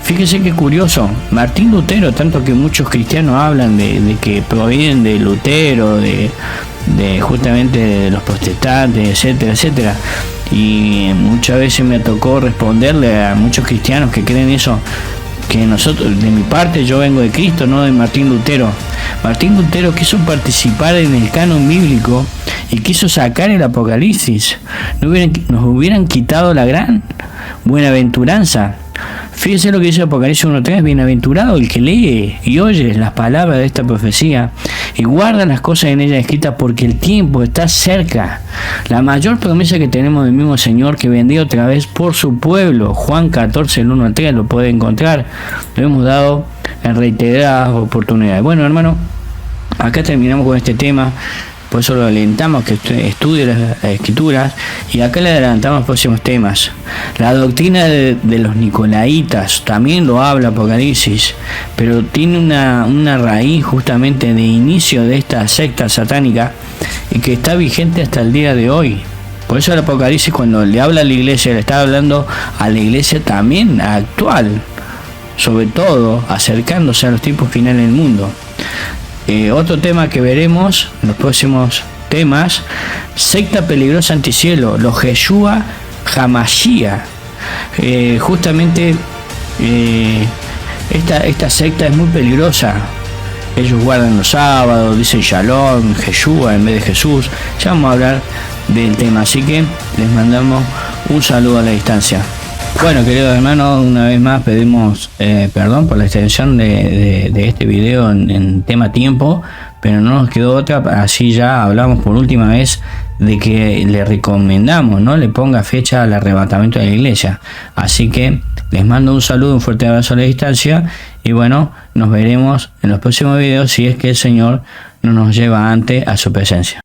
Fíjese qué curioso, Martín Lutero, tanto que muchos cristianos hablan de que provienen de Lutero, de justamente de los protestantes, etcétera, etcétera, y muchas veces me tocó responderle a muchos cristianos que creen eso, que nosotros, de mi parte, yo vengo de Cristo, no de Martín Lutero. Martín Lutero quiso participar en el canon bíblico y quiso sacar el Apocalipsis. Nos hubieran quitado la gran buenaventuranza. Fíjese lo que dice Apocalipsis 1.3: bienaventurado el que lee y oye las palabras de esta profecía y guarda las cosas en ella escritas, porque el tiempo está cerca. La mayor promesa que tenemos del mismo Señor, que vendría otra vez por su pueblo. Juan 14, el 1-3, lo puede encontrar. Lo hemos dado en reiteradas oportunidades. Bueno, hermano, acá terminamos con este tema. Por eso lo alentamos que estudie las escrituras, y acá le adelantamos próximos temas. La doctrina de los nicolaitas también lo habla Apocalipsis, pero tiene una raíz justamente de inicio de esta secta satánica y que está vigente hasta el día de hoy. Por eso el Apocalipsis, cuando le habla a la iglesia, le está hablando a la iglesia también actual, sobre todo acercándose a los tiempos finales del mundo. Otro tema que veremos en los próximos temas: secta peligrosa anticielo, los Yeshua Hamashia. Justamente esta secta es muy peligrosa. Ellos guardan los sábados, dicen Shalom, Yeshua en vez de Jesús. Ya vamos a hablar del tema, así que les mandamos un saludo a la distancia. Bueno, queridos hermanos, una vez más pedimos perdón por la extensión de este video en tema tiempo, pero no nos quedó otra. Así ya hablamos por última vez de que le recomendamos no le ponga fecha al arrebatamiento de la iglesia. Así que les mando un saludo, un fuerte abrazo a la distancia, y bueno, nos veremos en los próximos videos, si es que el Señor no nos lleva antes a su presencia.